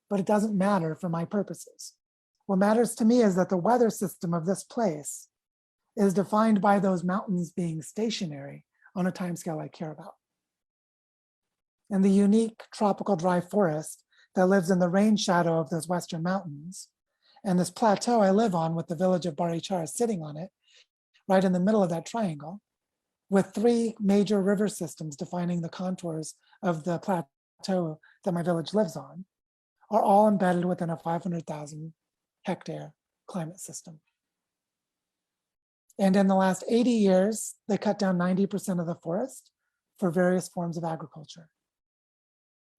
but it doesn't matter for my purposes. What matters to me is that the weather system of this place is defined by those mountains being stationary on a timescale I care about. And the unique tropical dry forest that lives in the rain shadow of those western mountains, and this plateau I live on with the village of Barichara sitting on it, right in the middle of that triangle, with three major river systems defining the contours of the plateau that my village lives on, are all embedded within a 500,000 hectare climate system. And in the last 80 years, they cut down 90% of the forest for various forms of agriculture.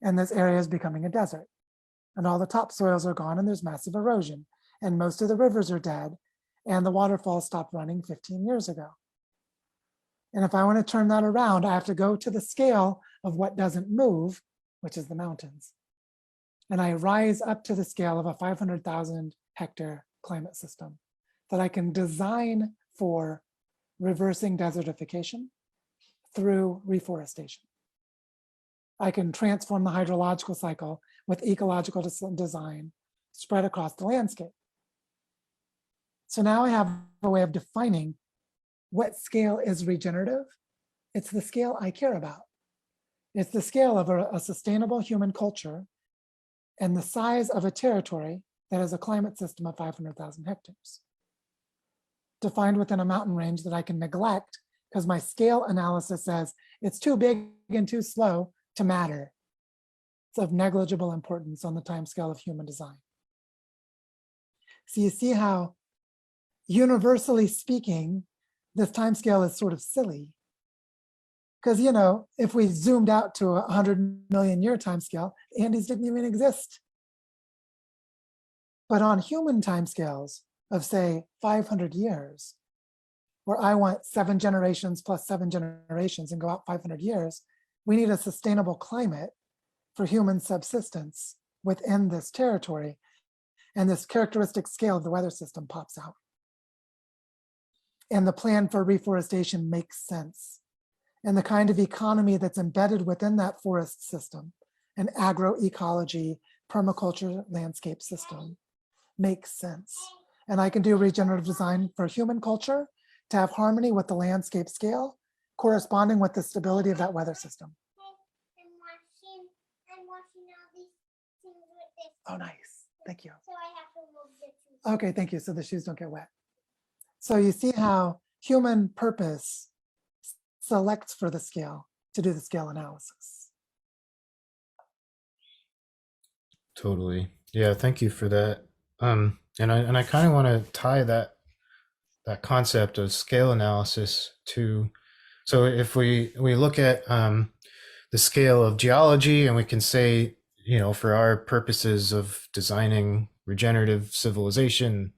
And this area is becoming a desert. And all the topsoils are gone and there's massive erosion. And most of the rivers are dead. And the waterfalls stopped running 15 years ago. And if I want to turn that around, I have to go to the scale of what doesn't move, which is the mountains. and I rise up to the scale of a 500,000 hectare climate system that I can design for reversing desertification through reforestation. I can transform the hydrological cycle with ecological design spread across the landscape. So now I have a way of defining what scale is regenerative. It's the scale I care about. It's the scale of a sustainable human culture and the size of a territory that has a climate system of 500,000 hectares, defined within a mountain range that I can neglect because my scale analysis says it's too big and too slow to matter. It's of negligible importance on the timescale of human design. So you see how, universally speaking, this timescale is sort of silly. Because, you know, if we zoomed out to a 100 million year timescale, the Andes didn't even exist. But on human timescales of, say, 500 years, where I want 7 generations plus 7 generations and go out 500 years, we need a sustainable climate for human subsistence within this territory. And this characteristic scale of the weather system pops out. And the plan for reforestation makes sense. And the kind of economy that's embedded within that forest system, an agroecology, permaculture landscape system, makes sense. And I can do regenerative design for human culture to have harmony with the landscape scale, corresponding with the stability of that weather system. I'm watching all these things with this. Oh, nice. Thank you. So I have to move the shoes. Okay, thank you. So the shoes don't get wet. So you see how human purpose selects for the scale to do the scale analysis. Totally. Yeah, thank you for that. And I kind of want to tie that concept of scale analysis to, so if we look at the scale of geology, and we can say, you know, for our purposes of designing regenerative civilization,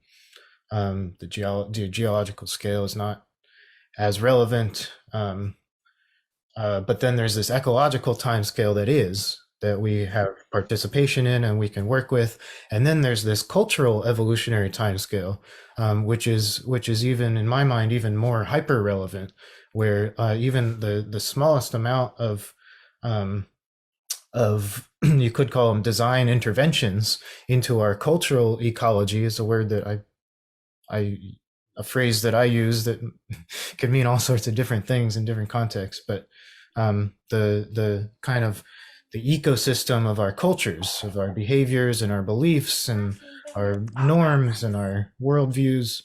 the geological scale is not as relevant. But then there's this ecological time scale that we have participation in and we can work with. And then there's this cultural evolutionary time scale, which is even, in my mind, even more hyper relevant, where even the smallest amount of you could call them design interventions into our cultural ecology is a word that a phrase that I use that could mean all sorts of different things in different contexts, but the kind of the ecosystem of our cultures, of our behaviors and our beliefs and our norms and our worldviews.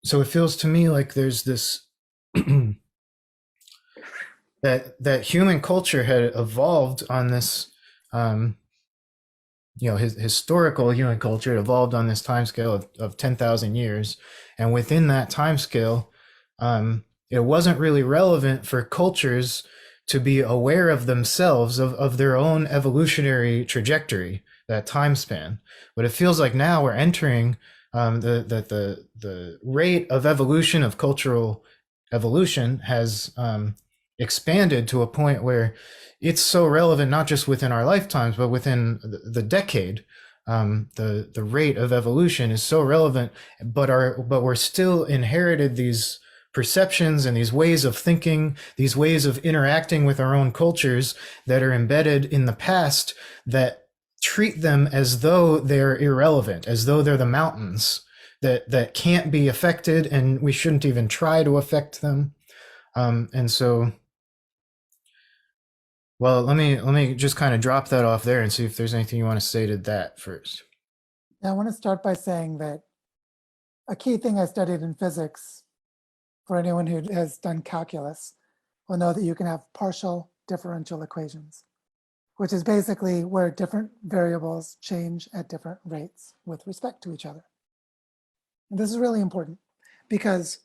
So it feels to me like there's this that human culture had evolved on this, historical human culture evolved on this timescale of 10,000 years. And within that timescale, it wasn't really relevant for cultures to be aware of themselves, of their own evolutionary trajectory, that time span. But it feels like now we're entering the rate of evolution, of cultural evolution, has expanded to a point where it's so relevant, not just within our lifetimes, but within the decade. The rate of evolution is so relevant, but we're still inherited these perceptions and these ways of thinking, these ways of interacting with our own cultures that are embedded in the past, that treat them as though they're irrelevant, as though they're the mountains that can't be affected, and we shouldn't even try to affect them. And so, well, let me just kind of drop that off there and see if there's anything you want to say to that first. I want to start by saying that a key thing I studied in physics, for anyone who has done calculus, will know that you can have partial differential equations, which is basically where different variables change at different rates with respect to each other. And this is really important because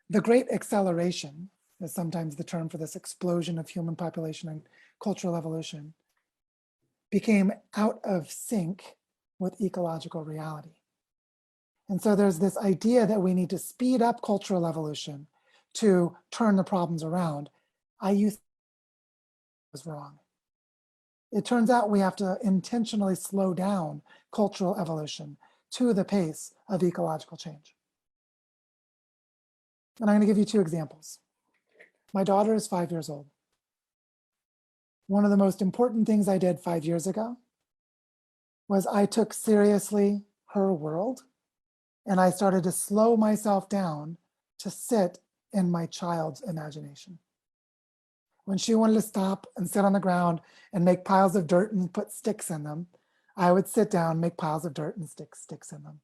the great acceleration is sometimes the term for this explosion of human population and cultural evolution, became out of sync with ecological reality. And so there's this idea that we need to speed up cultural evolution to turn the problems around. I used was wrong. It turns out we have to intentionally slow down cultural evolution to the pace of ecological change. And I'm going to give you two examples. My daughter is 5 years old. One of the most important things I did 5 years ago was I took seriously her world, and I started to slow myself down to sit in my child's imagination. When she wanted to stop and sit on the ground and make piles of dirt and put sticks in them, I would sit down, make piles of dirt and sticks in them.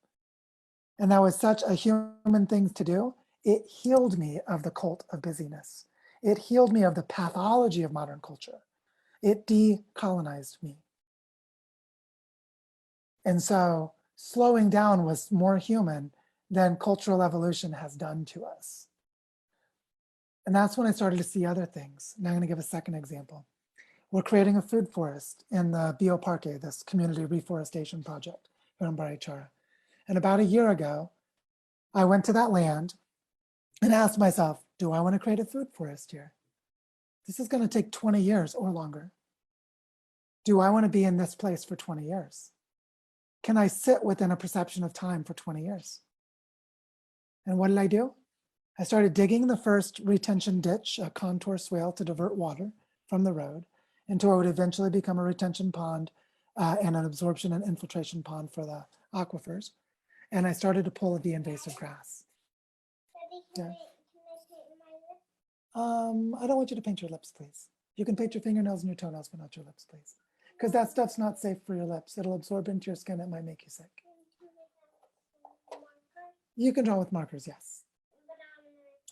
And that was such a human thing to do. It healed me of the cult of busyness. It healed me of the pathology of modern culture. It decolonized me. And so slowing down was more human than cultural evolution has done to us. And that's when I started to see other things. Now I'm going to give a second example. We're creating a food forest in the Bioparque, this community reforestation project here in Barichara. And about a year ago, I went to that land and asked myself, do I want to create a food forest here? This is going to take 20 years or longer. Do I want to be in this place for 20 years? Can I sit within a perception of time for 20 years? And what did I do? I started digging the first retention ditch, a contour swale to divert water from the road into what would eventually become a retention pond and an absorption and infiltration pond for the aquifers. And I started to pull the invasive grass. Yeah. I don't want you to paint your lips, please. You can paint your fingernails and your toenails, but not your lips, please. Because that stuff's not safe for your lips. It'll absorb into your skin. It might make you sick. You can draw with markers, yes.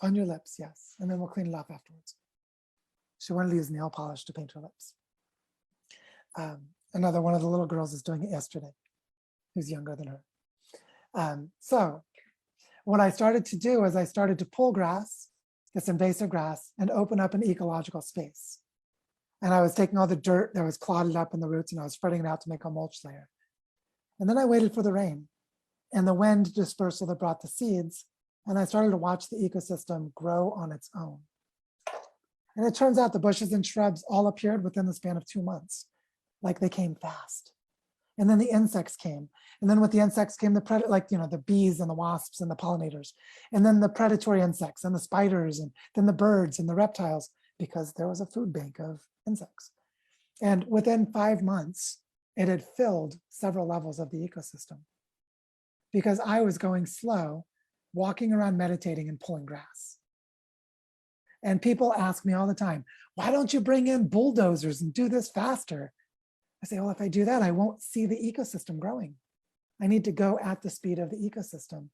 On your lips, yes. And then we'll clean it off afterwards. She wanted to use nail polish to paint her lips. Another one of the little girls is doing it yesterday, who's younger than her. So what I started to do is I started to pull grass, this invasive grass, and open up an ecological space. And I was taking all the dirt that was clotted up in the roots and I was spreading it out to make a mulch layer. And then I waited for the rain and the wind dispersal that brought the seeds. And I started to watch the ecosystem grow on its own. And it turns out the bushes and shrubs all appeared within the span of 2 months, like they came fast. And then the insects came. And then with the insects came the the bees and the wasps and the pollinators. And then the predatory insects and the spiders, and then the birds and the reptiles, because there was a food bank of insects. And within 5 months, it had filled several levels of the ecosystem because I was going slow, walking around meditating and pulling grass. And people ask me all the time, why don't you bring in bulldozers and do this faster? I say, well, if I do that, I won't see the ecosystem growing. I need to go at the speed of the ecosystem.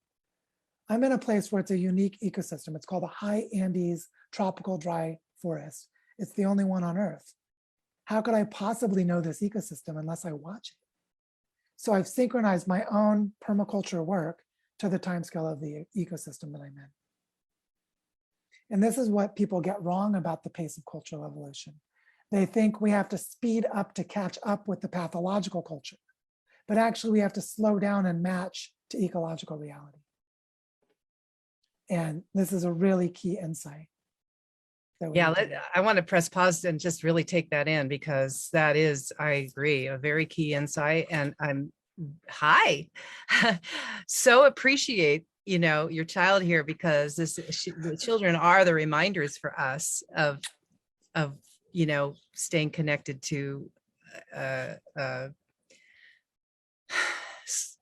I'm in a place where it's a unique ecosystem. It's called the High Andes Tropical Dry Forest. It's the only one on Earth. How could I possibly know this ecosystem unless I watch it? So I've synchronized my own permaculture work to the timescale of the ecosystem that I'm in. And this is what people get wrong about the pace of cultural evolution. They think we have to speed up to catch up with the pathological culture, but actually we have to slow down and match to ecological reality. And this is a really key insight. Yeah, I want to press pause and just really take that in, because that is, I agree, a very key insight. And I'm so appreciate, your child here, because the children are the reminders for us of staying connected to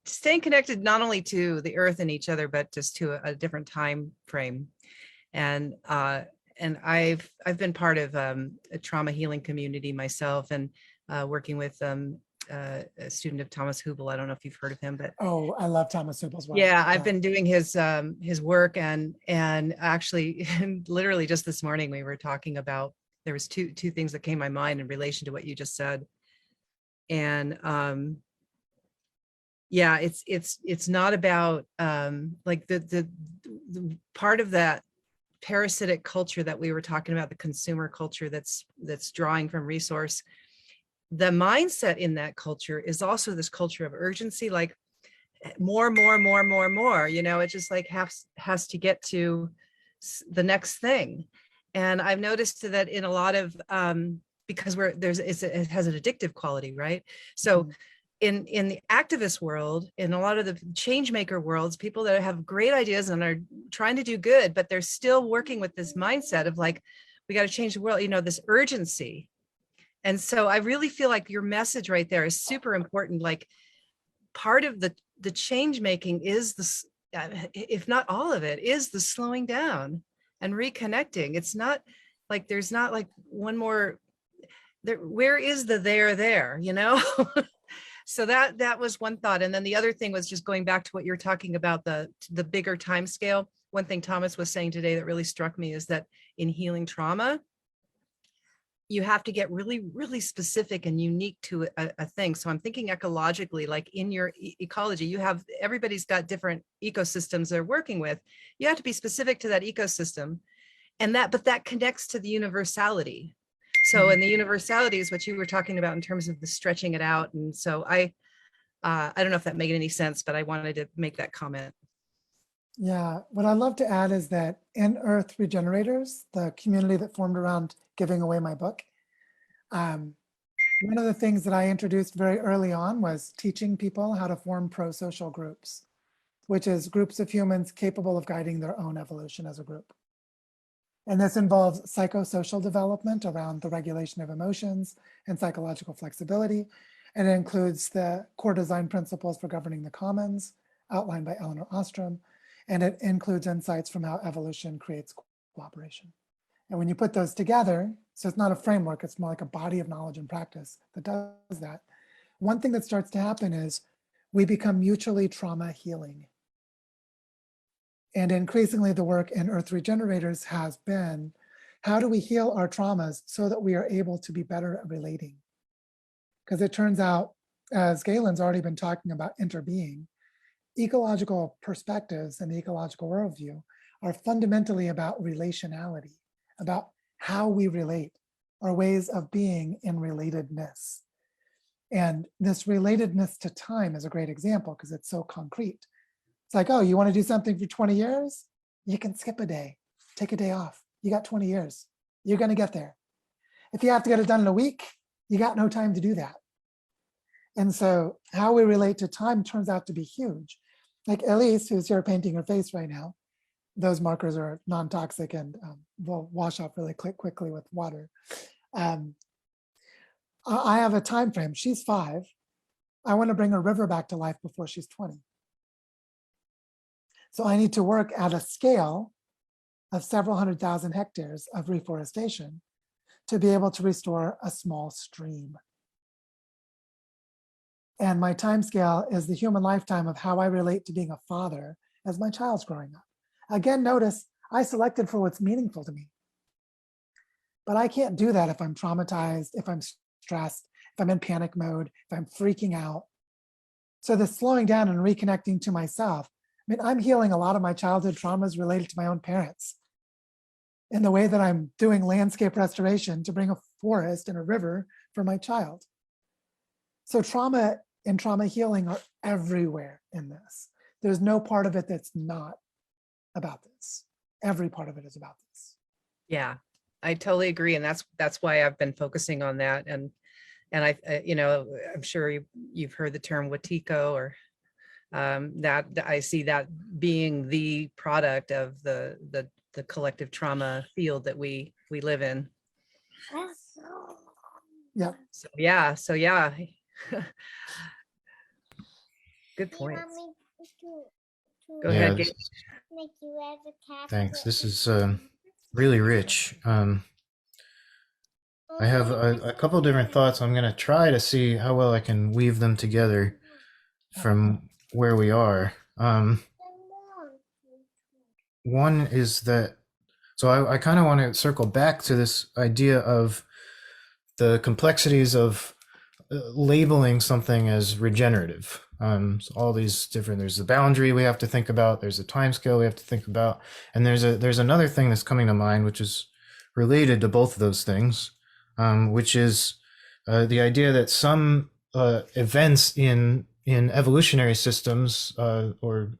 staying connected not only to the earth and each other, but just to a different time frame. And I've been part of a trauma healing community myself, and working with a student of Thomas Hubel. I don't know if you've heard of him, but oh, I love Thomas Hubel's work. Yeah, I've been doing his work, and actually, literally just this morning we were talking about, there was two things that came to my mind in relation to what you just said, and yeah, it's not about like the part of that parasitic culture that we were talking about, the consumer culture that's drawing from resource. The mindset in that culture is also this culture of urgency, like more, it just like has to get to the next thing. And I've noticed that in a lot of because it has an addictive quality, right? So in the activist world, in a lot of the change maker worlds, people that have great ideas and are trying to do good, but they're still working with this mindset of like, we got to change the world, this urgency. And so I really feel like your message right there is super important. Like, part of the change making is this, if not all of it, is the slowing down and reconnecting. It's not like there's not like one more there. Where is the there? So that was one thought. And then the other thing was just going back to what you're talking about, the bigger time scale. One thing Thomas was saying today that really struck me is that in healing trauma, you have to get really, really specific and unique to a thing. So I'm thinking ecologically, like in your ecology, everybody's got different ecosystems they're working with. You have to be specific to that ecosystem, but that connects to the universality. So in the universality is what you were talking about in terms of the stretching it out. And so I don't know if that made any sense, but I wanted to make that comment. Yeah, what I'd love to add is that in Earth Regenerators, the community that formed around giving away my book, one of the things that I introduced very early on was teaching people how to form pro-social groups, which is groups of humans capable of guiding their own evolution as a group. And this involves psychosocial development around the regulation of emotions and psychological flexibility. And it includes the core design principles for governing the commons outlined by Eleanor Ostrom. And it includes insights from how evolution creates cooperation. And when you put those together, so it's not a framework, it's more like a body of knowledge and practice that does that. One thing that starts to happen is we become mutually trauma healing. And increasingly the work in Earth Regenerators has been, how do we heal our traumas so that we are able to be better at relating? Because it turns out, as Galen's already been talking about interbeing, ecological perspectives and the ecological worldview are fundamentally about relationality, about how we relate, our ways of being in relatedness. And this relatedness to time is a great example because it's so concrete. It's like, oh, you want to do something for 20 years? You can skip a day, take a day off. You got 20 years. You're going to get there. If you have to get it done in a week, you got no time to do that. And so how we relate to time turns out to be huge. Like Elise, who's here painting her face right now, those markers are non-toxic and will wash off really quickly with water. I have a time frame. She's 5. I want to bring a river back to life before she's 20. So I need to work at a scale of several 100,000 hectares of reforestation to be able to restore a small stream. And my time scale is the human lifetime of how I relate to being a father as my child's growing up. Again, notice I selected for what's meaningful to me. But I can't do that if I'm traumatized, if I'm stressed, if I'm in panic mode, if I'm freaking out. So the slowing down and reconnecting to myself, I mean, I'm healing a lot of my childhood traumas related to my own parents in the way that I'm doing landscape restoration to bring a forest and a river for my child. So trauma and trauma healing are everywhere in this. There's no part of it that's not about this. Every part of it is about this. Yeah, I totally agree. And that's why I've been focusing on that. And I, I'm sure you've heard the term Watiko, or that I see that being the product of the collective trauma field that we live in. Yeah. So yeah. Good point. Go ahead. Make you as a cat. Thanks. This is really rich. I have a couple different thoughts. I'm going to try to see how well I can weave them together from where we are. One is that, so I kind of want to circle back to this idea of the complexities of labeling something as regenerative. So all these different, there's the boundary we have to think about, there's a time scale we have to think about, and there's another thing that's coming to mind, which is related to both of those things, which is the idea that some events in evolutionary systems or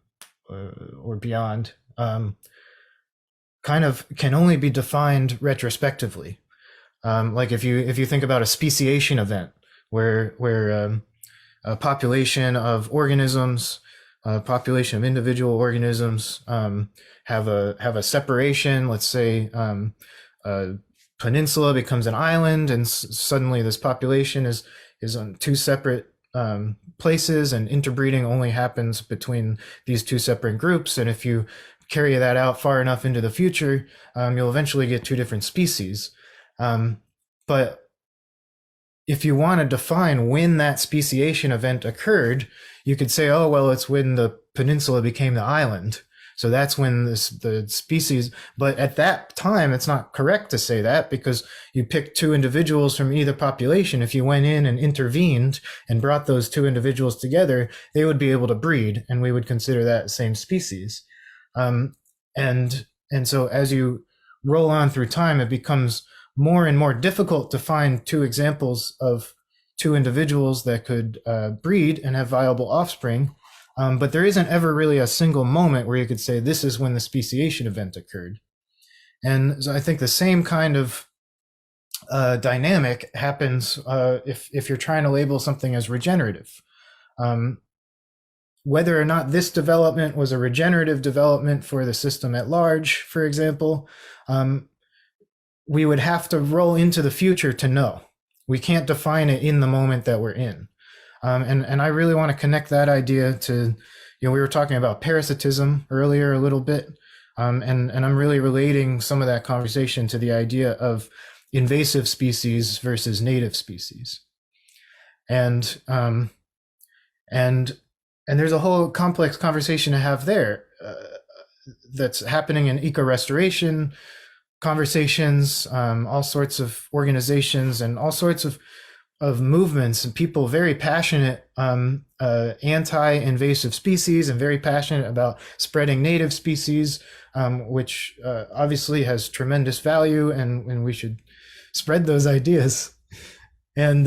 beyond kind of can only be defined retrospectively. Like if you think about a speciation event where a population of organisms, a population of individual organisms have a separation. Let's say a peninsula becomes an island, and suddenly this population is on two separate places, and interbreeding only happens between these two separate groups. And if you carry that out far enough into the future, you'll eventually get two different species. But if you want to define when that speciation event occurred, you could say, oh, well, it's when the peninsula became the island. So that's when the species, but at that time, it's not correct to say that, because you picked two individuals from either population. If you went in and intervened and brought those two individuals together, they would be able to breed, and we would consider that same species. And so as you roll on through time, it becomes more and more difficult to find two examples of two individuals that could breed and have viable offspring. But there isn't ever really a single moment where you could say this is when the speciation event occurred. And so I think the same kind of dynamic happens if you're trying to label something as regenerative. Whether or not this development was a regenerative development for the system at large, for example, we would have to roll into the future to know. We can't define it in the moment that we're in. And I really want to connect that idea to, we were talking about parasitism earlier a little bit, and I'm really relating some of that conversation to the idea of invasive species versus native species. And there's a whole complex conversation to have there that's happening in eco-restoration conversations, all sorts of organizations and all sorts of movements and people very passionate anti-invasive species and very passionate about spreading native species, which obviously has tremendous value, and we should spread those ideas. And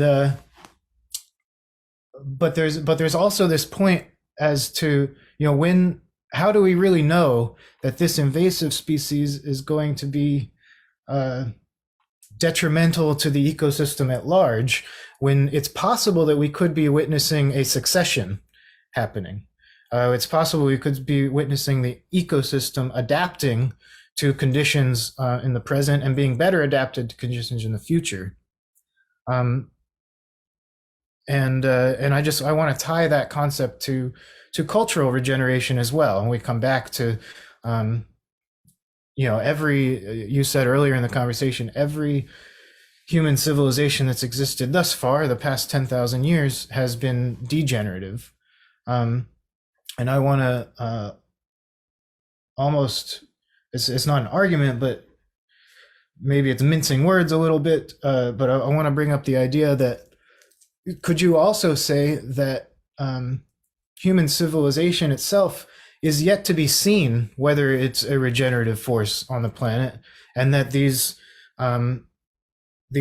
but there's also this point as to, how do we really know that this invasive species is going to be detrimental to the ecosystem at large, when it's possible that we could be witnessing a succession happening? It's possible we could be witnessing the ecosystem adapting to conditions in the present and being better adapted to conditions in the future. And I want to tie that concept to cultural regeneration as well. And we come back to, you said earlier in the conversation, every human civilization that's existed thus far, the past 10,000 years, has been degenerative. And I want to almost, it's not an argument, but maybe it's mincing words a little bit, but I want to bring up the idea that, could you also say that human civilization itself is yet to be seen whether it's a regenerative force on the planet, and that these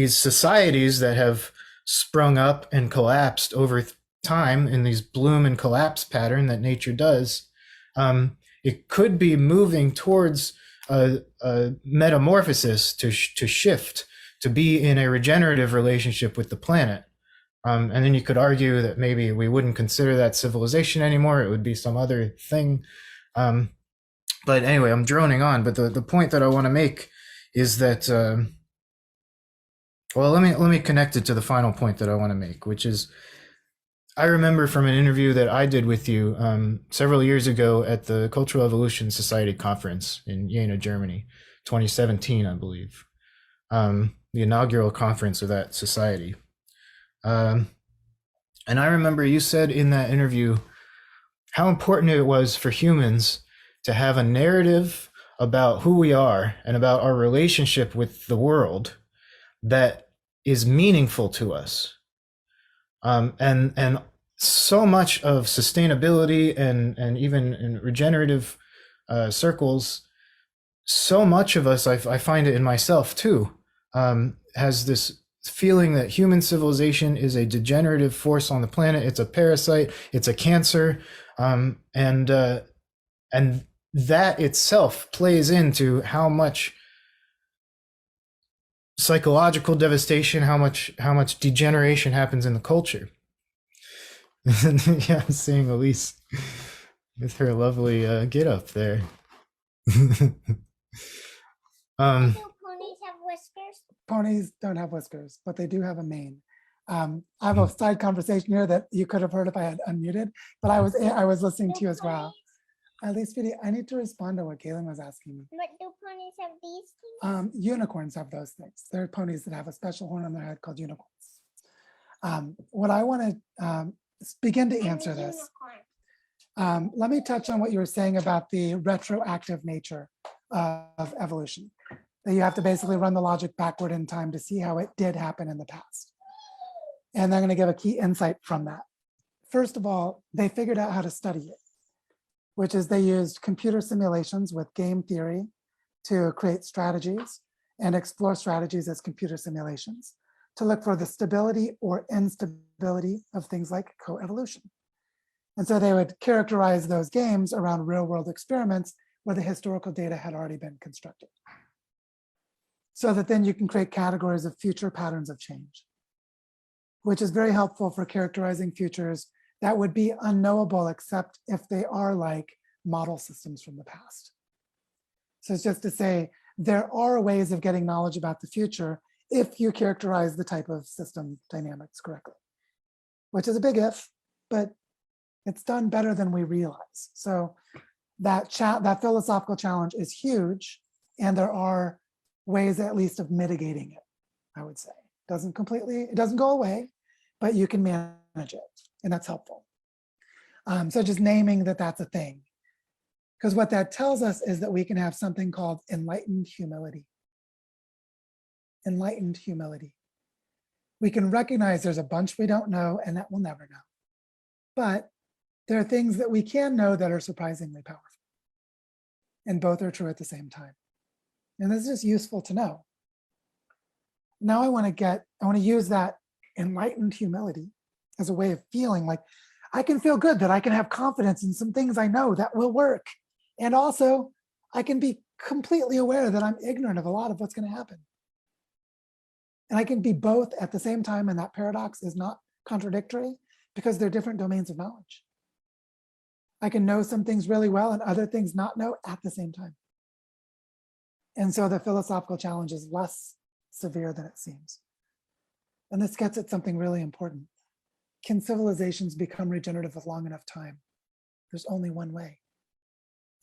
societies that have sprung up and collapsed over time in these bloom and collapse pattern that nature does, it could be moving towards a metamorphosis to shift, to be in a regenerative relationship with the planet. And then you could argue that maybe we wouldn't consider that civilization anymore. It would be some other thing. But anyway, I'm droning on. But the point that I want to make is that, let me connect it to the final point that I want to make, which is, I remember from an interview that I did with you several years ago at the Cultural Evolution Society conference in Jena, Germany, 2017, I believe, the inaugural conference of that society. And I remember you said in that interview how important it was for humans to have a narrative about who we are and about our relationship with the world that is meaningful to us. And so much of sustainability and even in regenerative circles, so much of us, I find it in myself too, has this feeling that human civilization is a degenerative force on the planet. It's a parasite. It's a cancer, and that itself plays into how much psychological devastation, how much degeneration happens in the culture. Yeah, I'm seeing Elise with her lovely get up there. Do ponies have whiskers? Ponies don't have whiskers, but they do have a mane. I have a side conversation here that you could have heard if I had unmuted, but I was listening to you as well. At least, Vidi, I need to respond to what Galen was asking me. But do ponies have these things? Unicorns have those things. There are ponies that have a special horn on their head called unicorns. What I want to begin to answer this. Let me touch on what you were saying about the retroactive nature of evolution. That you have to basically run the logic backward in time to see how it did happen in the past. And I'm going to give a key insight from that. First of all, they figured out how to study it, which is they used computer simulations with game theory to create strategies and explore strategies as computer simulations to look for the stability or instability of things like coevolution. And so they would characterize those games around real world experiments where the historical data had already been constructed. So that then you can create categories of future patterns of change, which is very helpful for characterizing futures that would be unknowable except if they are like model systems from the past. So it's just to say, there are ways of getting knowledge about the future if you characterize the type of system dynamics correctly, which is a big if, but it's done better than we realize. So that philosophical challenge is huge, and there are ways at least of mitigating it, I would say. It doesn't go away, but you can manage it, and that's helpful. So just naming that that's a thing. Because what that tells us is that we can have something called enlightened humility. Enlightened humility. We can recognize there's a bunch we don't know and that we'll never know. But there are things that we can know that are surprisingly powerful. And both are true at the same time. And this is just useful to know. Now I want to use that enlightened humility as a way of feeling like I can feel good that I can have confidence in some things I know that will work. And also I can be completely aware that I'm ignorant of a lot of what's going to happen. And I can be both at the same time, and that paradox is not contradictory because they're different domains of knowledge. I can know some things really well and other things not know at the same time. And so the philosophical challenge is less severe than it seems. And this gets at something really important. Can civilizations become regenerative with long enough time? There's only one way.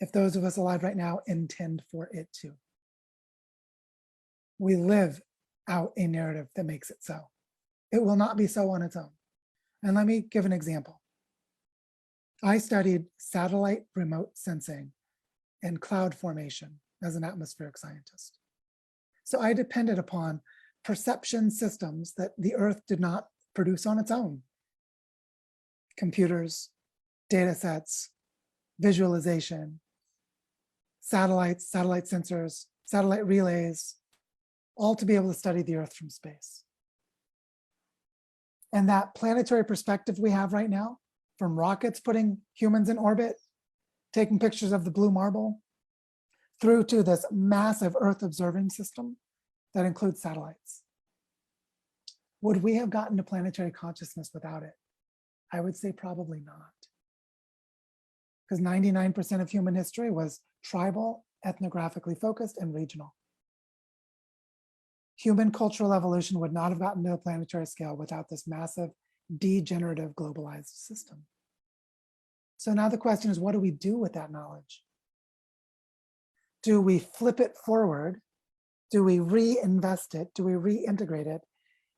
If those of us alive right now intend for it to. We live out a narrative that makes it so. It will not be so on its own. And let me give an example. I studied satellite remote sensing and cloud formation as an atmospheric scientist. So I depended upon perception systems that the Earth did not produce on its own. Computers, data sets, visualization, satellites, satellite sensors, satellite relays, all to be able to study the Earth from space. And that planetary perspective we have right now, from rockets putting humans in orbit, taking pictures of the blue marble, through to this massive Earth observing system that includes satellites. Would we have gotten to planetary consciousness without it? I would say probably not. Because 99% of human history was tribal, ethnographically focused, and regional. Human cultural evolution would not have gotten to the planetary scale without this massive degenerative globalized system. So now the question is, what do we do with that knowledge? Do we flip it forward? Do we reinvest it? Do we reintegrate it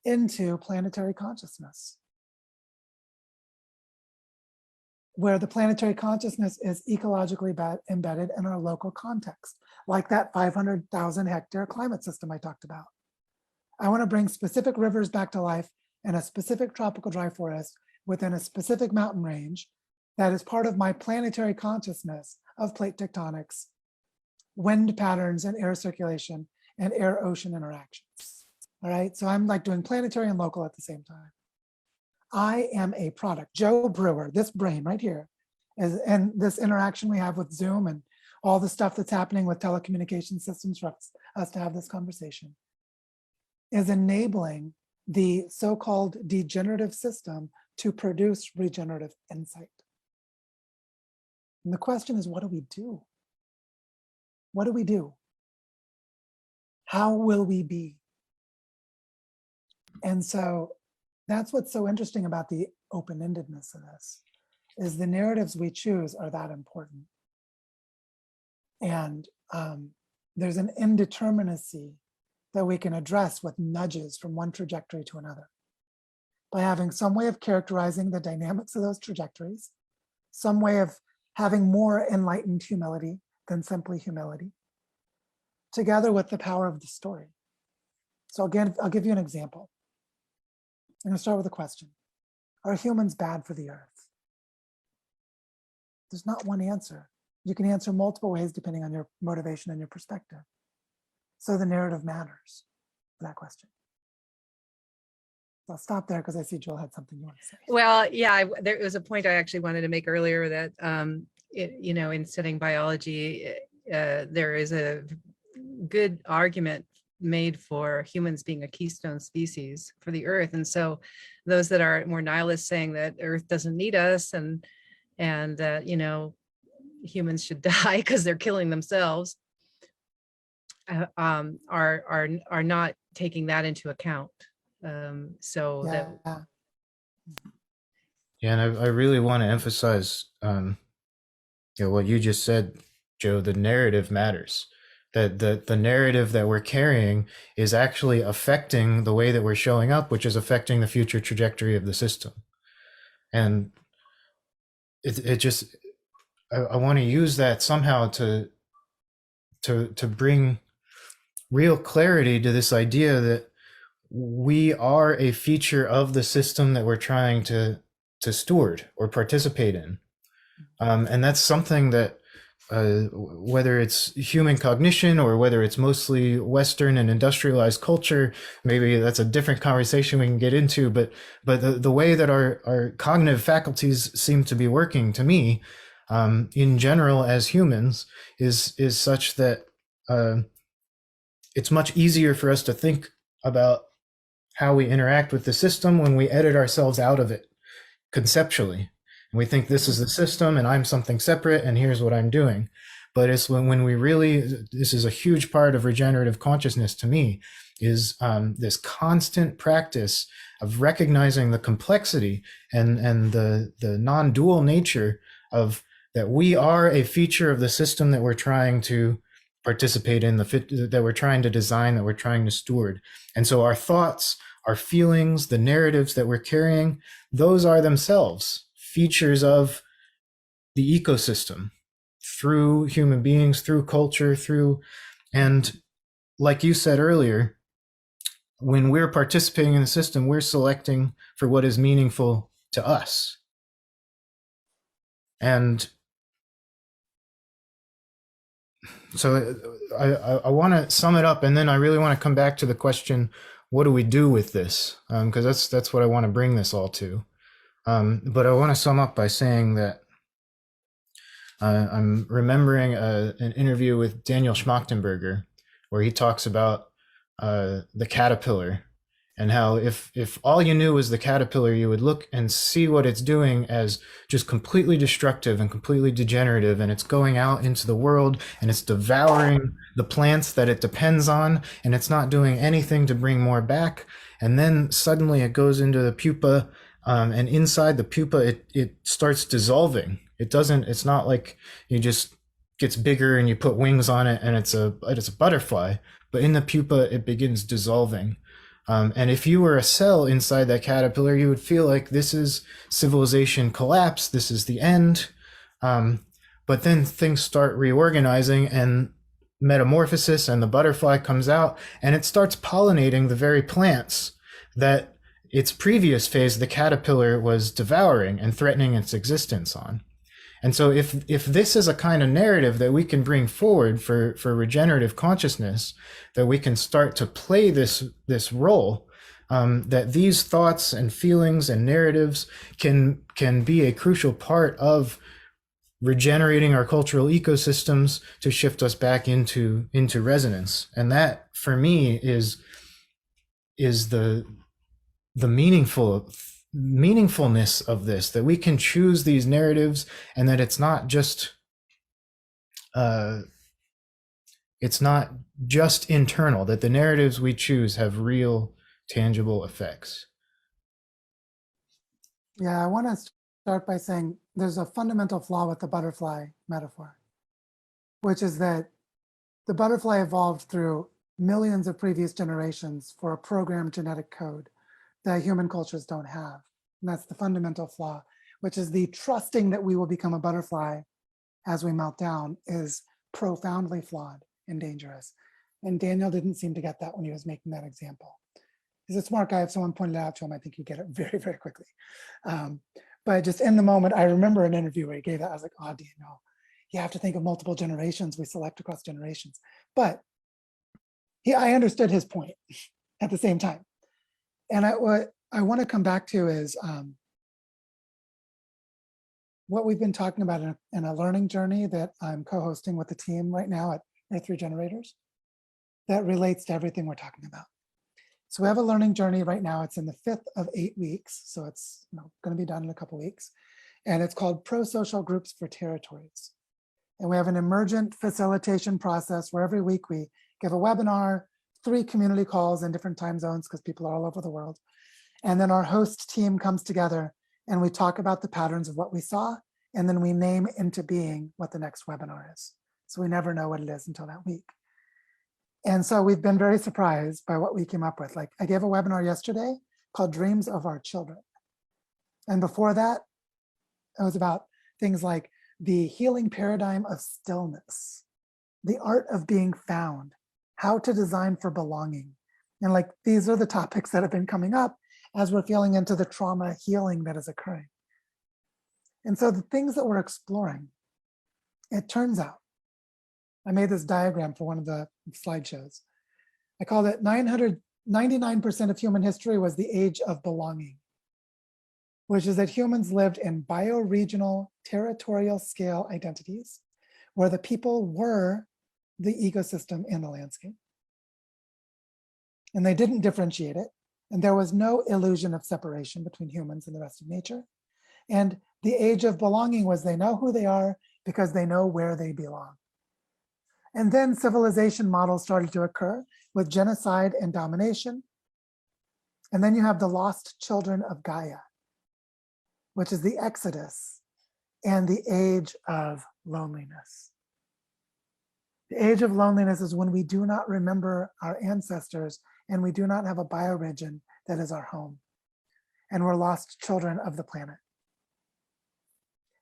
into planetary consciousness? Where the planetary consciousness is ecologically embedded in our local context, like that 500,000 hectare climate system I talked about. I want to bring specific rivers back to life in a specific tropical dry forest within a specific mountain range that is part of my planetary consciousness of plate tectonics, wind patterns and air circulation and air-ocean interactions. All right, so I'm like doing planetary and local at the same time. I am a product. Joe Brewer, this brain right here, and this interaction we have with Zoom and all the stuff that's happening with telecommunication systems for us to have this conversation, is enabling the so-called degenerative system to produce regenerative insight. And the question is, what do we do? What do we do? How will we be? And so that's what's so interesting about the open-endedness of this, is the narratives we choose are that important. And there's an indeterminacy that we can address with nudges from one trajectory to another by having some way of characterizing the dynamics of those trajectories, some way of having more enlightened humility than simply humility, together with the power of the story. So again, I'll give you an example. I'm going to start with a question. Are humans bad for the earth? There's not one answer. You can answer multiple ways depending on your motivation and your perspective. So the narrative matters for that question. So I'll stop there because I see Joel had something you want to say. Well, yeah, there was a point I actually wanted to make earlier that, in studying biology, there is a good argument made for humans being a keystone species for the earth. And so those that are more nihilists saying that earth doesn't need us and that, humans should die because they're killing themselves, are not taking that into account. Yeah, and I really want to emphasize what you just said, Joe. The narrative matters. That the narrative that we're carrying is actually affecting the way that we're showing up, which is affecting the future trajectory of the system. And it just, I want to use that somehow to bring real clarity to this idea that we are a feature of the system that we're trying to steward or participate in. And that's something that whether it's human cognition or whether it's mostly Western and industrialized culture, maybe that's a different conversation we can get into, but the way that our cognitive faculties seem to be working, to me, in general as humans, is such that it's much easier for us to think about how we interact with the system when we edit ourselves out of it conceptually. And we think this is the system and I'm something separate and here's what I'm doing. But it's when we really, this is a huge part of regenerative consciousness to me, is this constant practice of recognizing the complexity and the non-dual nature of that we are a feature of the system that we're trying to participate in, that we're trying to design, that we're trying to steward. And so our thoughts, our feelings, the narratives that we're carrying, those are themselves features of the ecosystem through human beings, through culture, and like you said earlier, when we're participating in the system, we're selecting for what is meaningful to us. And so I want to sum it up, and then I really want to come back to the question, what do we do with this? Because that's what I want to bring this all to. But I want to sum up by saying that I'm remembering an interview with Daniel Schmachtenberger, where he talks about the caterpillar and how if all you knew was the caterpillar, you would look and see what it's doing as just completely destructive and completely degenerative, and it's going out into the world and it's devouring the plants that it depends on, and it's not doing anything to bring more back. And then suddenly it goes into the pupa, and inside the pupa it starts dissolving. It's not like you just gets bigger and you put wings on it and it's a butterfly, but in the pupa it begins dissolving. And if you were a cell inside that caterpillar, you would feel like this is civilization collapse, this is the end. But then things start reorganizing and metamorphosis, and the butterfly comes out and it starts pollinating the very plants that its previous phase, the caterpillar, was devouring and threatening its existence on. And so if this is a kind of narrative that we can bring forward for regenerative consciousness, that we can start to play this role, that these thoughts and feelings and narratives can be a crucial part of regenerating our cultural ecosystems to shift us back into resonance. And that, for me, is is the meaningfulness of this, that we can choose these narratives, and that it's not just internal, that the narratives we choose have real tangible effects. Yeah, I want to start by saying there's a fundamental flaw with the butterfly metaphor, which is that the butterfly evolved through millions of previous generations for a programmed genetic code that human cultures don't have. And that's the fundamental flaw, which is the trusting that we will become a butterfly as we melt down is profoundly flawed and dangerous. And Daniel didn't seem to get that when he was making that example. He's a smart guy. If someone pointed it out to him, I think you get it very, very quickly. But just in the moment, I remember an interview where he gave that. I was like, oh, Daniel, you have to think of multiple generations. We select across generations. But I understood his point at the same time. And what I want to come back to is what we've been talking about in a learning journey that I'm co-hosting with the team right now at Earth Regenerators that relates to everything we're talking about. So we have a learning journey right now. It's in the 5th of 8 weeks. So it's going to be done in a couple weeks. And it's called Pro-Social Groups for Territories. And we have an emergent facilitation process where every week we give a webinar, 3 community calls in different time zones because people are all over the world. And then our host team comes together and we talk about the patterns of what we saw, and then we name into being what the next webinar is. So we never know what it is until that week. And so we've been very surprised by what we came up with. Like I gave a webinar yesterday called Dreams of Our Children. And before that, it was about things like the healing paradigm of stillness, the art of being found, how to design for belonging. And like, these are the topics that have been coming up as we're feeling into the trauma healing that is occurring. And so the things that we're exploring, it turns out, I made this diagram for one of the slideshows. I called it 99% of human history was the age of belonging, which is that humans lived in bioregional territorial scale identities where the people were the ecosystem in the landscape. And they didn't differentiate it. And there was no illusion of separation between humans and the rest of nature. And the age of belonging was they know who they are because they know where they belong. And then civilization models started to occur with genocide and domination. And then you have the lost children of Gaia, which is the Exodus and the age of loneliness. The age of loneliness is when we do not remember our ancestors and we do not have a bioregion that is our home. And we're lost children of the planet.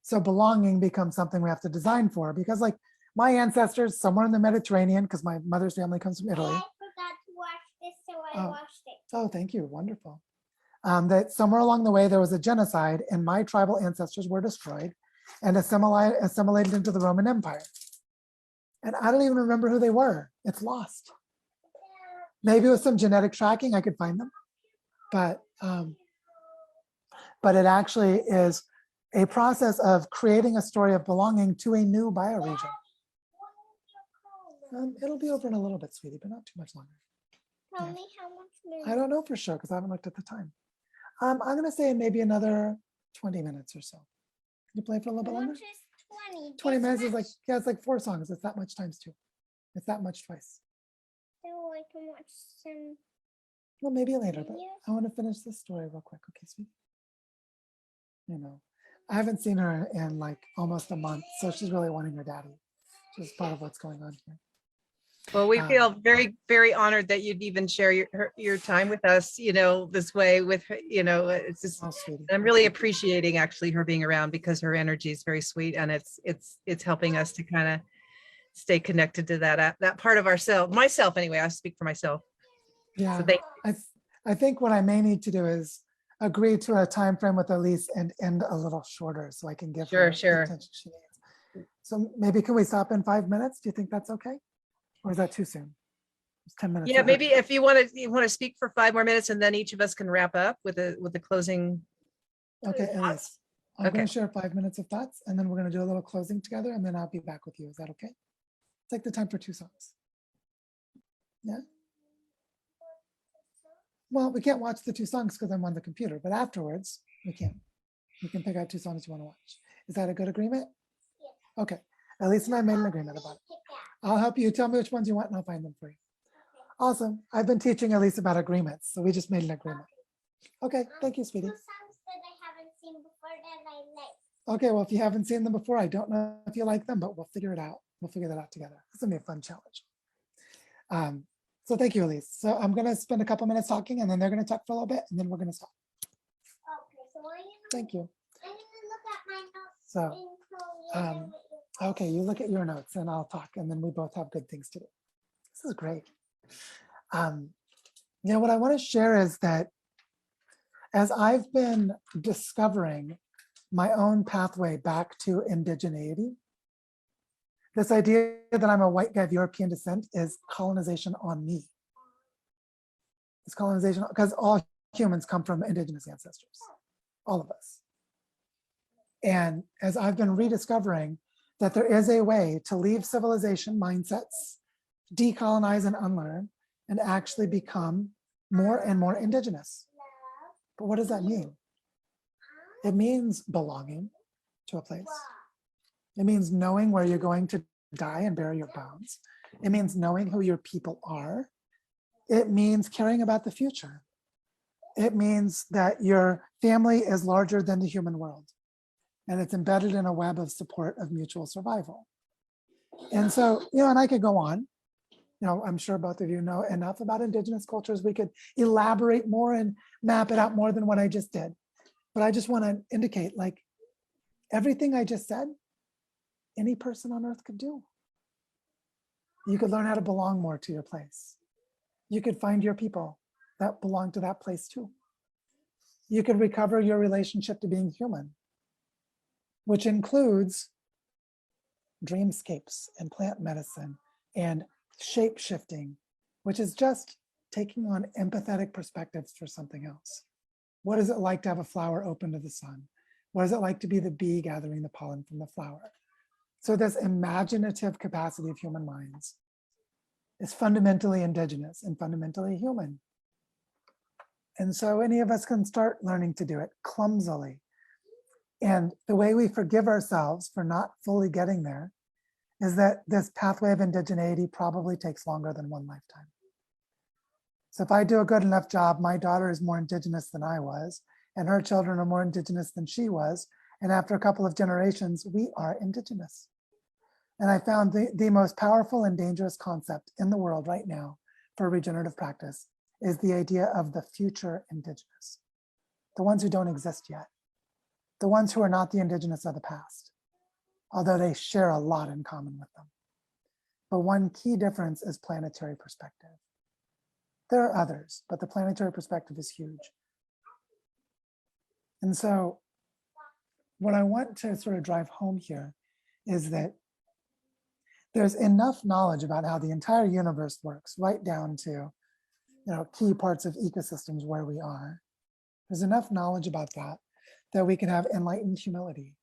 So belonging becomes something we have to design for, because like my ancestors somewhere in the Mediterranean, because my mother's family comes from Italy. I forgot to wash this, so I washed it. Oh, thank you, wonderful. That somewhere along the way there was a genocide and my tribal ancestors were destroyed and assimilated into the Roman Empire. And I don't even remember who they were. It's lost. Maybe with some genetic tracking, I could find them. But it actually is a process of creating a story of belonging to a new bioregion. It'll be over in a little bit, sweetie, but not too much longer. Tell me how much more. I don't know for sure because I haven't looked at the time. I'm going to say maybe another 20 minutes or so. Can you play for a little bit longer? 20 minutes is like, yeah, it's like 4 songs. It's that much times 2. It's that much twice. So I can watch some. Well, maybe later, but videos? I want to finish this story real quick. Okay, sweetie? I haven't seen her in like almost a month, so she's really wanting her daddy, which is part of what's going on here. Well, we feel very, very honored that you'd even share your time with us, this way with her, it's just, Oh, sweetie. I'm really appreciating actually her being around because her energy is very sweet and it's helping us to kind of stay connected to that part of ourselves. Myself, anyway, I speak for myself. Yeah, So I think what I may need to do is agree to a time frame with Elise and end a little shorter so I can give her the attention she needs. So maybe can we stop in 5 minutes? Do you think that's okay? Or is that too soon? It's 10 minutes. Yeah, maybe if you want to speak for 5 more minutes and then each of us can wrap up with the closing. Okay, Elise, I'm Okay. going to share 5 minutes of thoughts and then we're going to do a little closing together and then I'll be back with you. Is that okay? It's like the time for 2 songs. Yeah? Well, we can't watch the 2 songs because I'm on the computer, but afterwards we can. You can pick out 2 songs you want to watch. Is that a good agreement? Yeah. Okay. Elise and I made an agreement about it. I'll help you. Tell me which ones you want and I'll find them for you. Awesome. I've been teaching Elise about agreements, so we just made an agreement. Okay, thank you, sweetie. 2 songs that I haven't seen before that I like. Okay, well, if you haven't seen them before, I don't know if you like them, but we'll figure it out. We'll figure that out together. It's gonna be a fun challenge. So thank you, Elise. So I'm gonna spend a couple minutes talking and then they're gonna talk for a little bit and then we're gonna stop. Okay, so what are you Thank you. I'm gonna look at my notes. So, until you're done with your- okay, you look at your notes and I'll talk and then we both have good things to do. This is great. What I want to share is that as I've been discovering my own pathway back to indigeneity, this idea that I'm a white guy of European descent is colonization on me. It's colonization because all humans come from indigenous ancestors, all of us. And as I've been rediscovering that there is a way to leave civilization mindsets, decolonize and unlearn, and actually become more and more indigenous. But what does that mean? It means belonging to a place. It means knowing where you're going to die and bury your bones. It means knowing who your people are. It means caring about the future. It means that your family is larger than the human world, and it's embedded in a web of support of mutual survival. And so, and I could go on. I'm sure both of you know enough about indigenous cultures. We could elaborate more and map it out more than what I just did. But I just want to indicate, like, everything I just said, any person on earth could do. You could learn how to belong more to your place. You could find your people that belong to that place too. You could recover your relationship to being human, which includes dreamscapes and plant medicine and shape shifting, which is just taking on empathetic perspectives for something else. What is it like to have a flower open to the sun? What is it like to be the bee gathering the pollen from the flower? So this imaginative capacity of human minds is fundamentally indigenous and fundamentally human. And so any of us can start learning to do it clumsily. And the way we forgive ourselves for not fully getting there is that this pathway of indigeneity probably takes longer than one lifetime. So if I do a good enough job, my daughter is more indigenous than I was, and her children are more indigenous than she was. And after a couple of generations, we are indigenous. And I found the most powerful and dangerous concept in the world right now for regenerative practice is the idea of the future indigenous, the ones who don't exist yet, the ones who are not the indigenous of the past, although they share a lot in common with them. But one key difference is planetary perspective. There are others, but the planetary perspective is huge. And so what I want to sort of drive home here is that there's enough knowledge about how the entire universe works, right down to key parts of ecosystems where we are. There's enough knowledge about that we can have enlightened humility,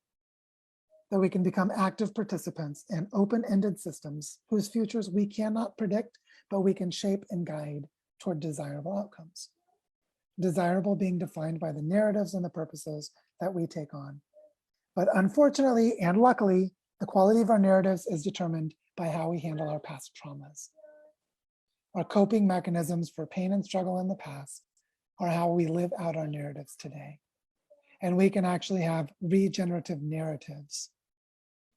that we can become active participants in open-ended systems whose futures we cannot predict, but we can shape and guide toward desirable outcomes. Desirable being defined by the narratives and the purposes that we take on. But unfortunately and luckily, the quality of our narratives is determined by how we handle our past traumas. Our coping mechanisms for pain and struggle in the past are how we live out our narratives today. And we can actually have regenerative narratives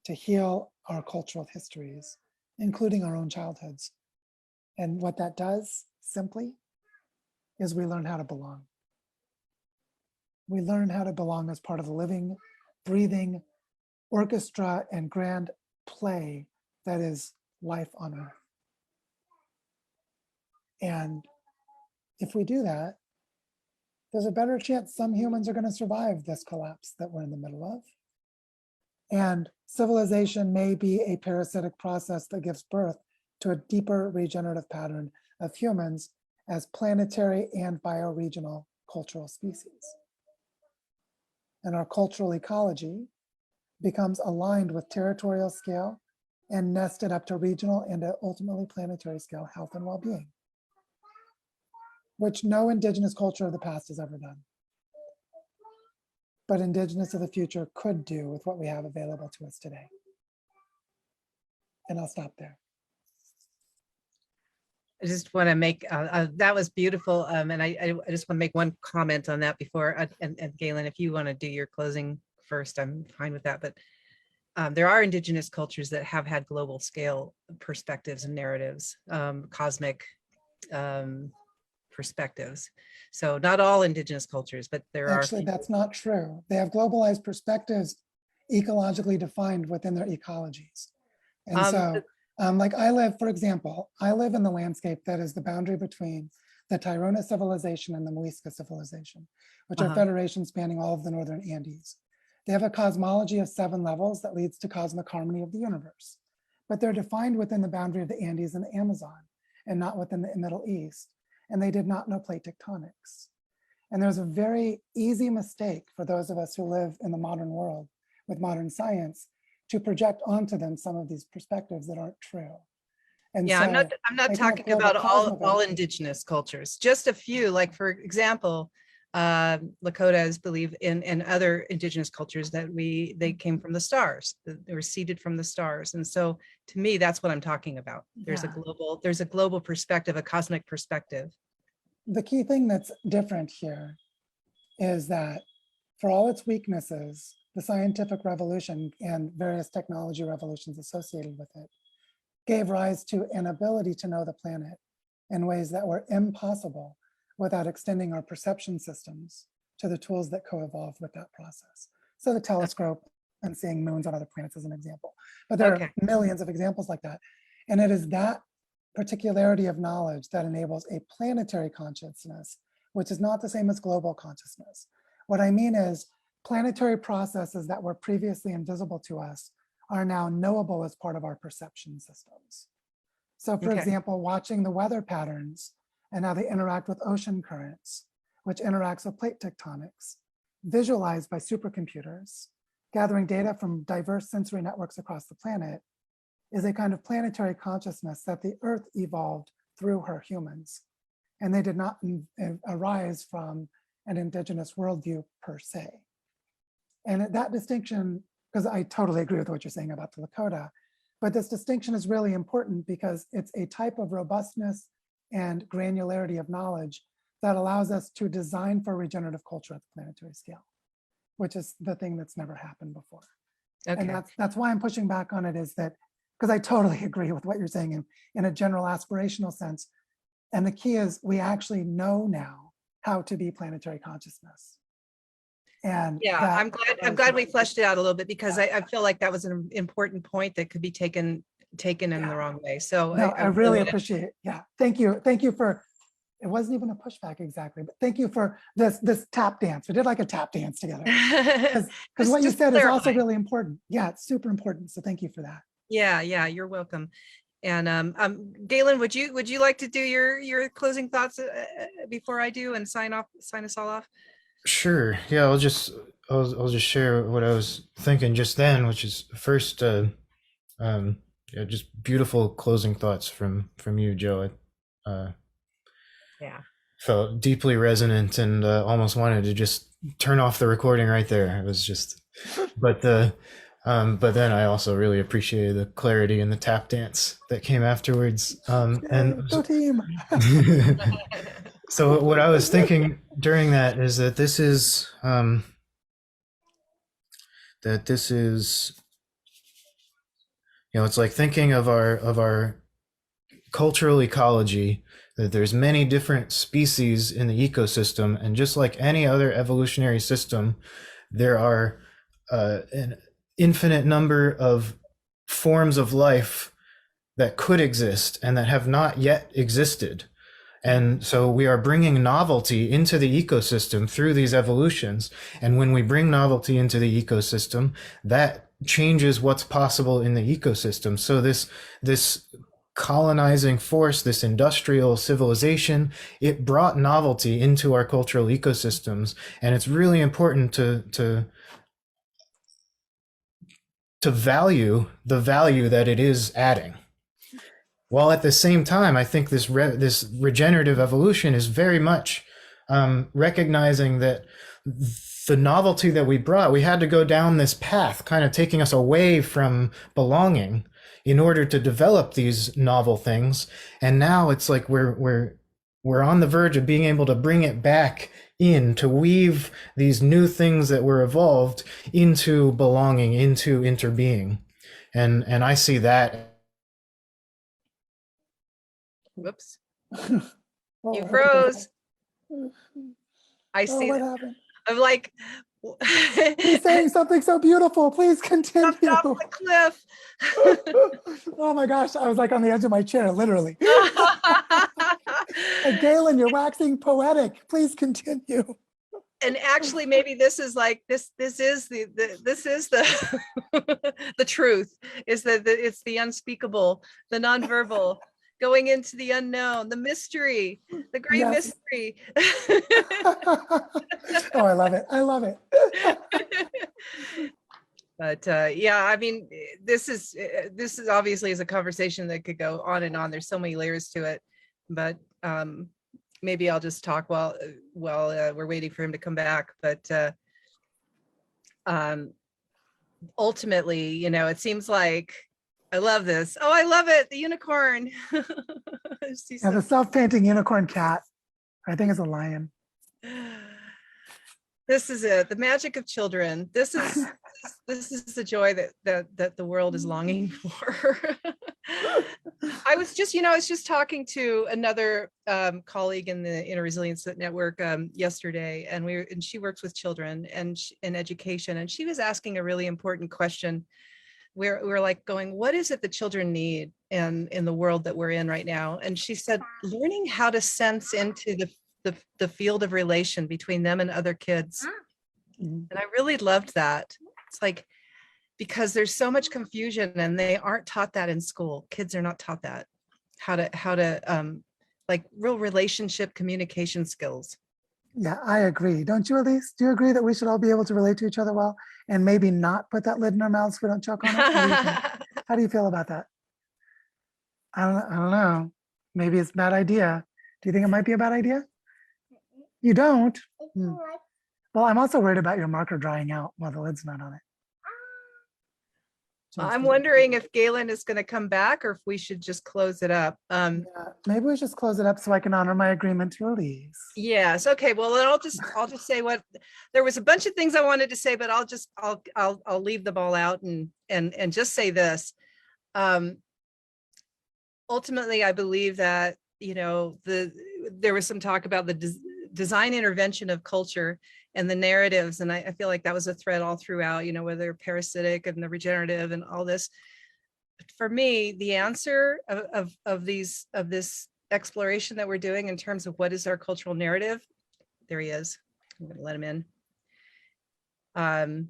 to heal our cultural histories, including our own childhoods. And what that does, simply, is we learn how to belong. We learn how to belong as part of the living, breathing orchestra and grand play that is life on earth. And if we do that, there's a better chance some humans are going to survive this collapse that we're in the middle of. And civilization may be a parasitic process that gives birth to a deeper regenerative pattern of humans as planetary and bioregional cultural species. And our cultural ecology becomes aligned with territorial scale and nested up to regional and ultimately planetary scale health and well-being. which no indigenous culture of the past has ever done. But indigenous of the future could do with what we have available to us today. And I'll stop there. I just want to make that was beautiful, and I just want to make one comment on that before. And Galen, if you want to do your closing first, I'm fine with that. But there are indigenous cultures that have had global scale perspectives and narratives, cosmic perspectives. So not all indigenous cultures, but there are. Actually, that's not true. They have globalized perspectives ecologically defined within their ecologies. And so, like I live, for example, I live in the landscape that is the boundary between the Tairona civilization and the Muisca civilization, which are federations spanning all of the northern Andes. They have a cosmology of 7 levels that leads to cosmic harmony of the universe, but they're defined within the boundary of the Andes and the Amazon and not within the Middle East. And they did not know plate tectonics. And there's a very easy mistake for those of us who live in the modern world with modern science to project onto them some of these perspectives that aren't true. And yeah, so I'm not talking about all indigenous cultures, just a few, like for example, Lakotas believe in other indigenous cultures that they came from the stars, they were seeded from the stars. And so to me, that's what I'm talking about. There's a global perspective, a cosmic perspective. The key thing that's different here is that for all its weaknesses, the scientific revolution and various technology revolutions associated with it gave rise to an ability to know the planet in ways that were impossible without extending our perception systems to the tools that co-evolved with that process. So the telescope and seeing moons on other planets is an example, but there are millions of examples like that. And it is that particularity of knowledge that enables a planetary consciousness, which is not the same as global consciousness. What I mean is planetary processes that were previously invisible to us are now knowable as part of our perception systems. So for example, watching the weather patterns and how they interact with ocean currents, which interacts with plate tectonics, visualized by supercomputers, gathering data from diverse sensory networks across the planet, is a kind of planetary consciousness that the Earth evolved through her humans. And they did not arise from an indigenous worldview per se. And that distinction, because I totally agree with what you're saying about the Lakota, but this distinction is really important because it's a type of robustness and granularity of knowledge that allows us to design for regenerative culture at the planetary scale, which is the thing that's never happened before. And that's why I'm pushing back on it, is that because I totally agree with what you're saying in a general aspirational sense. And the key is we actually know now how to be planetary consciousness. And yeah, I'm glad we fleshed it out a little bit, because I feel like that was an important point that could be taken in the wrong way. So no, I really appreciate it. Yeah, thank you for, it wasn't even a pushback exactly, but thank you for this tap dance. We did like a tap dance together, because what you said is also really important. Yeah, it's super important. So thank you for that. Yeah, you're welcome. And Galen, would you like to do your closing thoughts before I do and sign us all off? Sure. Yeah, I'll just share what I was thinking just then, which is first, just beautiful closing thoughts from you, Joe. Yeah. Felt deeply resonant and almost wanted to just turn off the recording right there. It was just, but then I also really appreciated the clarity and the tap dance that came afterwards. And go team. So what I was thinking during that is that this is it's like thinking of our cultural ecology, that there's many different species in the ecosystem, and just like any other evolutionary system, there are an infinite number of forms of life that could exist and that have not yet existed. And so we are bringing novelty into the ecosystem through these evolutions. And when we bring novelty into the ecosystem, that changes what's possible in the ecosystem. So this colonizing force, this industrial civilization, it brought novelty into our cultural ecosystems. And it's really important to value the value that it is adding. while at the same time, I think this regenerative evolution is very much recognizing that the novelty that we brought, we had to go down this path, kind of taking us away from belonging in order to develop these novel things. And now it's like we're on the verge of being able to bring it back in, to weave these new things that were evolved into belonging, into interbeing. And I see that. Whoops. Oh, You I froze. I Oh, see what that. happened? I'm like, He's saying something so beautiful. Please continue. jumped off the cliff. Oh my gosh, I was like on the edge of my chair, literally. Like, Galen, you're waxing poetic. Please continue. And actually, maybe this is like this is the the truth, is that it's the unspeakable, the nonverbal, going into the unknown, the mystery, the great Yes. mystery. Oh, I love it. I love it. But yeah, I mean, this is obviously is a conversation that could go on and on. There's so many layers to it, but maybe I'll just talk while we're waiting for him to come back. But ultimately, you know, it seems like, I love this. Oh, I love it. The unicorn. Yeah, the self-painting unicorn cat. I think it's a lion. This is it. The magic of children. This is the joy that the world is longing for. I was just talking to another colleague in the Inner Resilience Network yesterday, and she works with children and in education, and she was asking a really important question. We're like going, what is it that children need in the world that we're in right now? And she said, learning how to sense into the field of relation between them and other kids. And I really loved that. It's like, because there's so much confusion and they aren't taught that in school. Kids are not taught that, how to like real relationship communication skills. Yeah, I agree. Don't you, Elise? Do you agree that we should all be able to relate to each other well and maybe not put that lid in our mouths so we don't choke on it? What do you think? How do you feel about that? I don't know. Maybe it's a bad idea. Do you think it might be a bad idea? You don't? Well, I'm also worried about your marker drying out while the lid's not on it. I'm wondering if Galen is going to come back or if we should just close it up. Yeah, maybe we just close it up so I can honor my agreement to release. Yes. Okay. Well, then I'll just say what there was a bunch of things I wanted to say, but I'll leave them all out and just say this. Ultimately, I believe that, you know, there was some talk about the design intervention of culture and the narratives, and I feel like that was a thread all throughout, you know, whether parasitic and the regenerative and all this. But for me, the answer of this exploration that we're doing in terms of what is our cultural narrative, there he is. I'm going to let him in.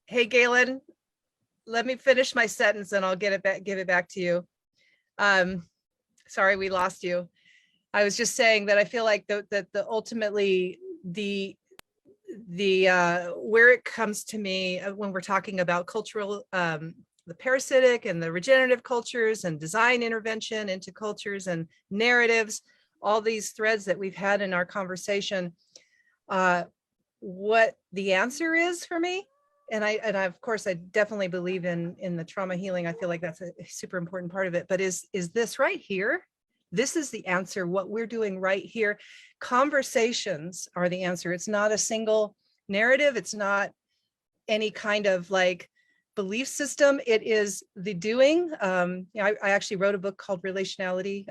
Hey, Galen, let me finish my sentence and I'll give it back to you. Sorry, we lost you. I was just saying that I feel like that ultimately the where it comes to me when we're talking about cultural, the parasitic and the regenerative cultures and design intervention into cultures and narratives, all these threads that we've had in our conversation, what the answer is for me. And I of course, I definitely believe in the trauma healing. I feel like that's a super important part of it. But is this right here? This is the answer, what we're doing right here. Conversations are the answer. It's not a single narrative. It's not any kind of like belief system. It is the doing. I actually wrote a book called Relationality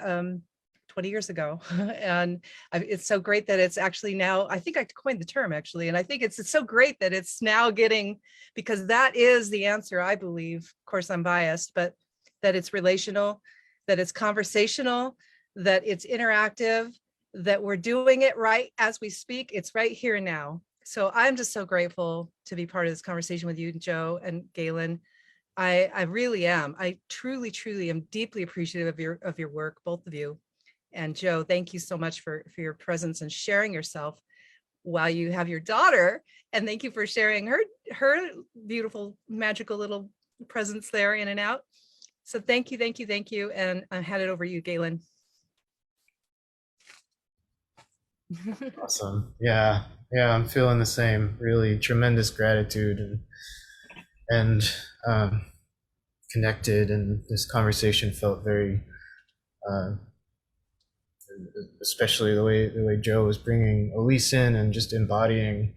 20 years ago. And it's so great that it's actually now, I think I coined the term actually. And I think it's so great that it's now getting, because that is the answer, I believe. Of course, I'm biased, but that it's relational, that it's conversational, that it's interactive, that we're doing it right as we speak. It's right here and now. So I'm just so grateful to be part of this conversation with you, Joe and Galen. I really am. I truly, truly am deeply appreciative of your work, both of you. And Joe, thank you so much for your presence and sharing yourself while you have your daughter. And thank you for sharing her beautiful, magical little presence there in and out. So thank you, thank you, thank you. And I hand it over to you, Galen. Awesome. Yeah. Yeah. I'm feeling the same. Really tremendous gratitude and connected. And this conversation felt very, especially the way Joe was bringing Elise in and just embodying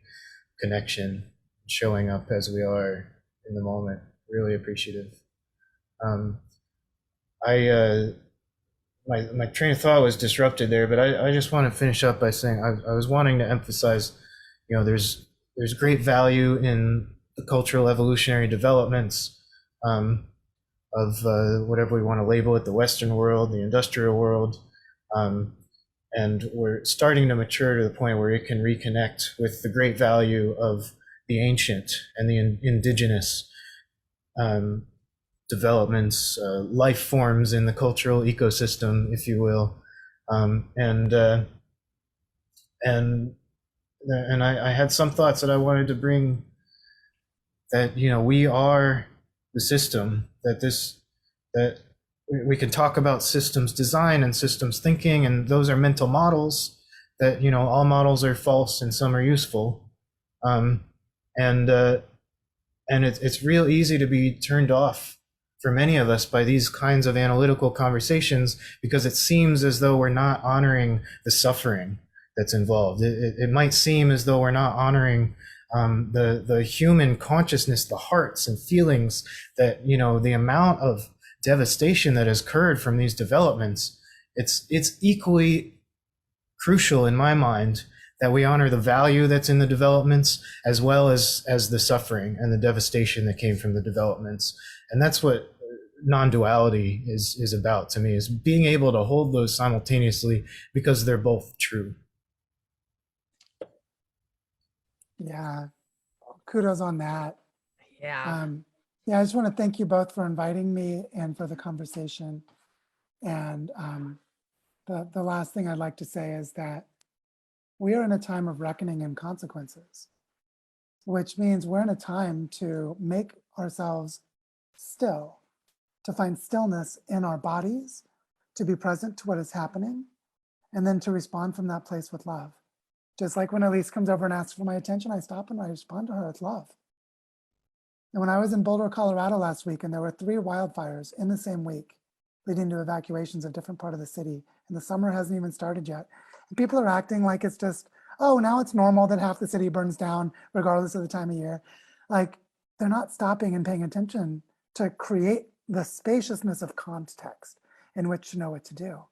connection, showing up as we are in the moment. Really appreciative. My train of thought was disrupted there, but I just want to finish up by saying I was wanting to emphasize, there's great value in the cultural evolutionary developments of whatever we want to label it, the Western world, the industrial world, and we're starting to mature to the point where it can reconnect with the great value of the ancient and the indigenous developments, life forms in the cultural ecosystem, if you will, and I had some thoughts that I wanted to bring. That we are the system. That we can talk about systems design and systems thinking, and those are mental models. That all models are false and some are useful, and it's real easy to be turned off for many of us by these kinds of analytical conversations, because it seems as though we're not honoring the suffering that's involved. It might seem as though we're not honoring the human consciousness, the hearts and feelings, that the amount of devastation that has occurred from these developments. It's equally crucial in my mind that we honor the value that's in the developments, as well as the suffering and the devastation that came from the developments. And that's what non-duality is about to me, is being able to hold those simultaneously, because they're both true. Yeah, kudos on that. Yeah. Yeah, I just want to thank you both for inviting me and for the conversation. And the last thing I'd like to say is that we are in a time of reckoning and consequences, which means we're in a time to make ourselves still, to find stillness in our bodies, to be present to what is happening, and then to respond from that place with love. Just like when Elise comes over and asks for my attention, I stop and I respond to her with love. And when I was in Boulder, Colorado last week, and there were 3 wildfires in the same week, leading to evacuations of different part of the city, and the summer hasn't even started yet. And people are acting like it's just, oh, now it's normal that half the city burns down regardless of the time of year. Like, they're not stopping and paying attention to create the spaciousness of context in which to know what to do.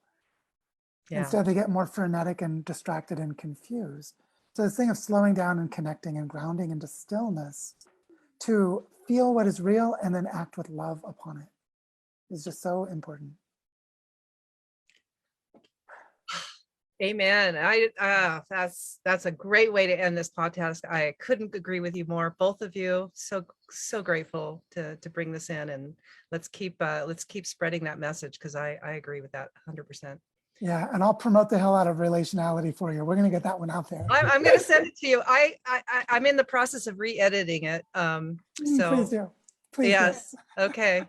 Yeah. Instead, they get more frenetic and distracted and confused. So this thing of slowing down and connecting and grounding into stillness to feel what is real and then act with love upon it is just so important. Amen. That's a great way to end this podcast. I couldn't agree with you more, both of you. So grateful to bring this in, and let's keep spreading that message, because I agree with that 100%. Yeah, and I'll promote the hell out of relationality for you. We're gonna get that one out there. I'm gonna send it to you. I'm in the process of re-editing it. So please do. Please. Yes. Do. Okay.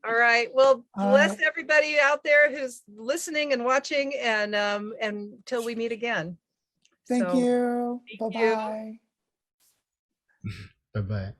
All right. Well, bless everybody out there who's listening and watching, and until we meet again. Thank you. Bye-bye. Bye-bye.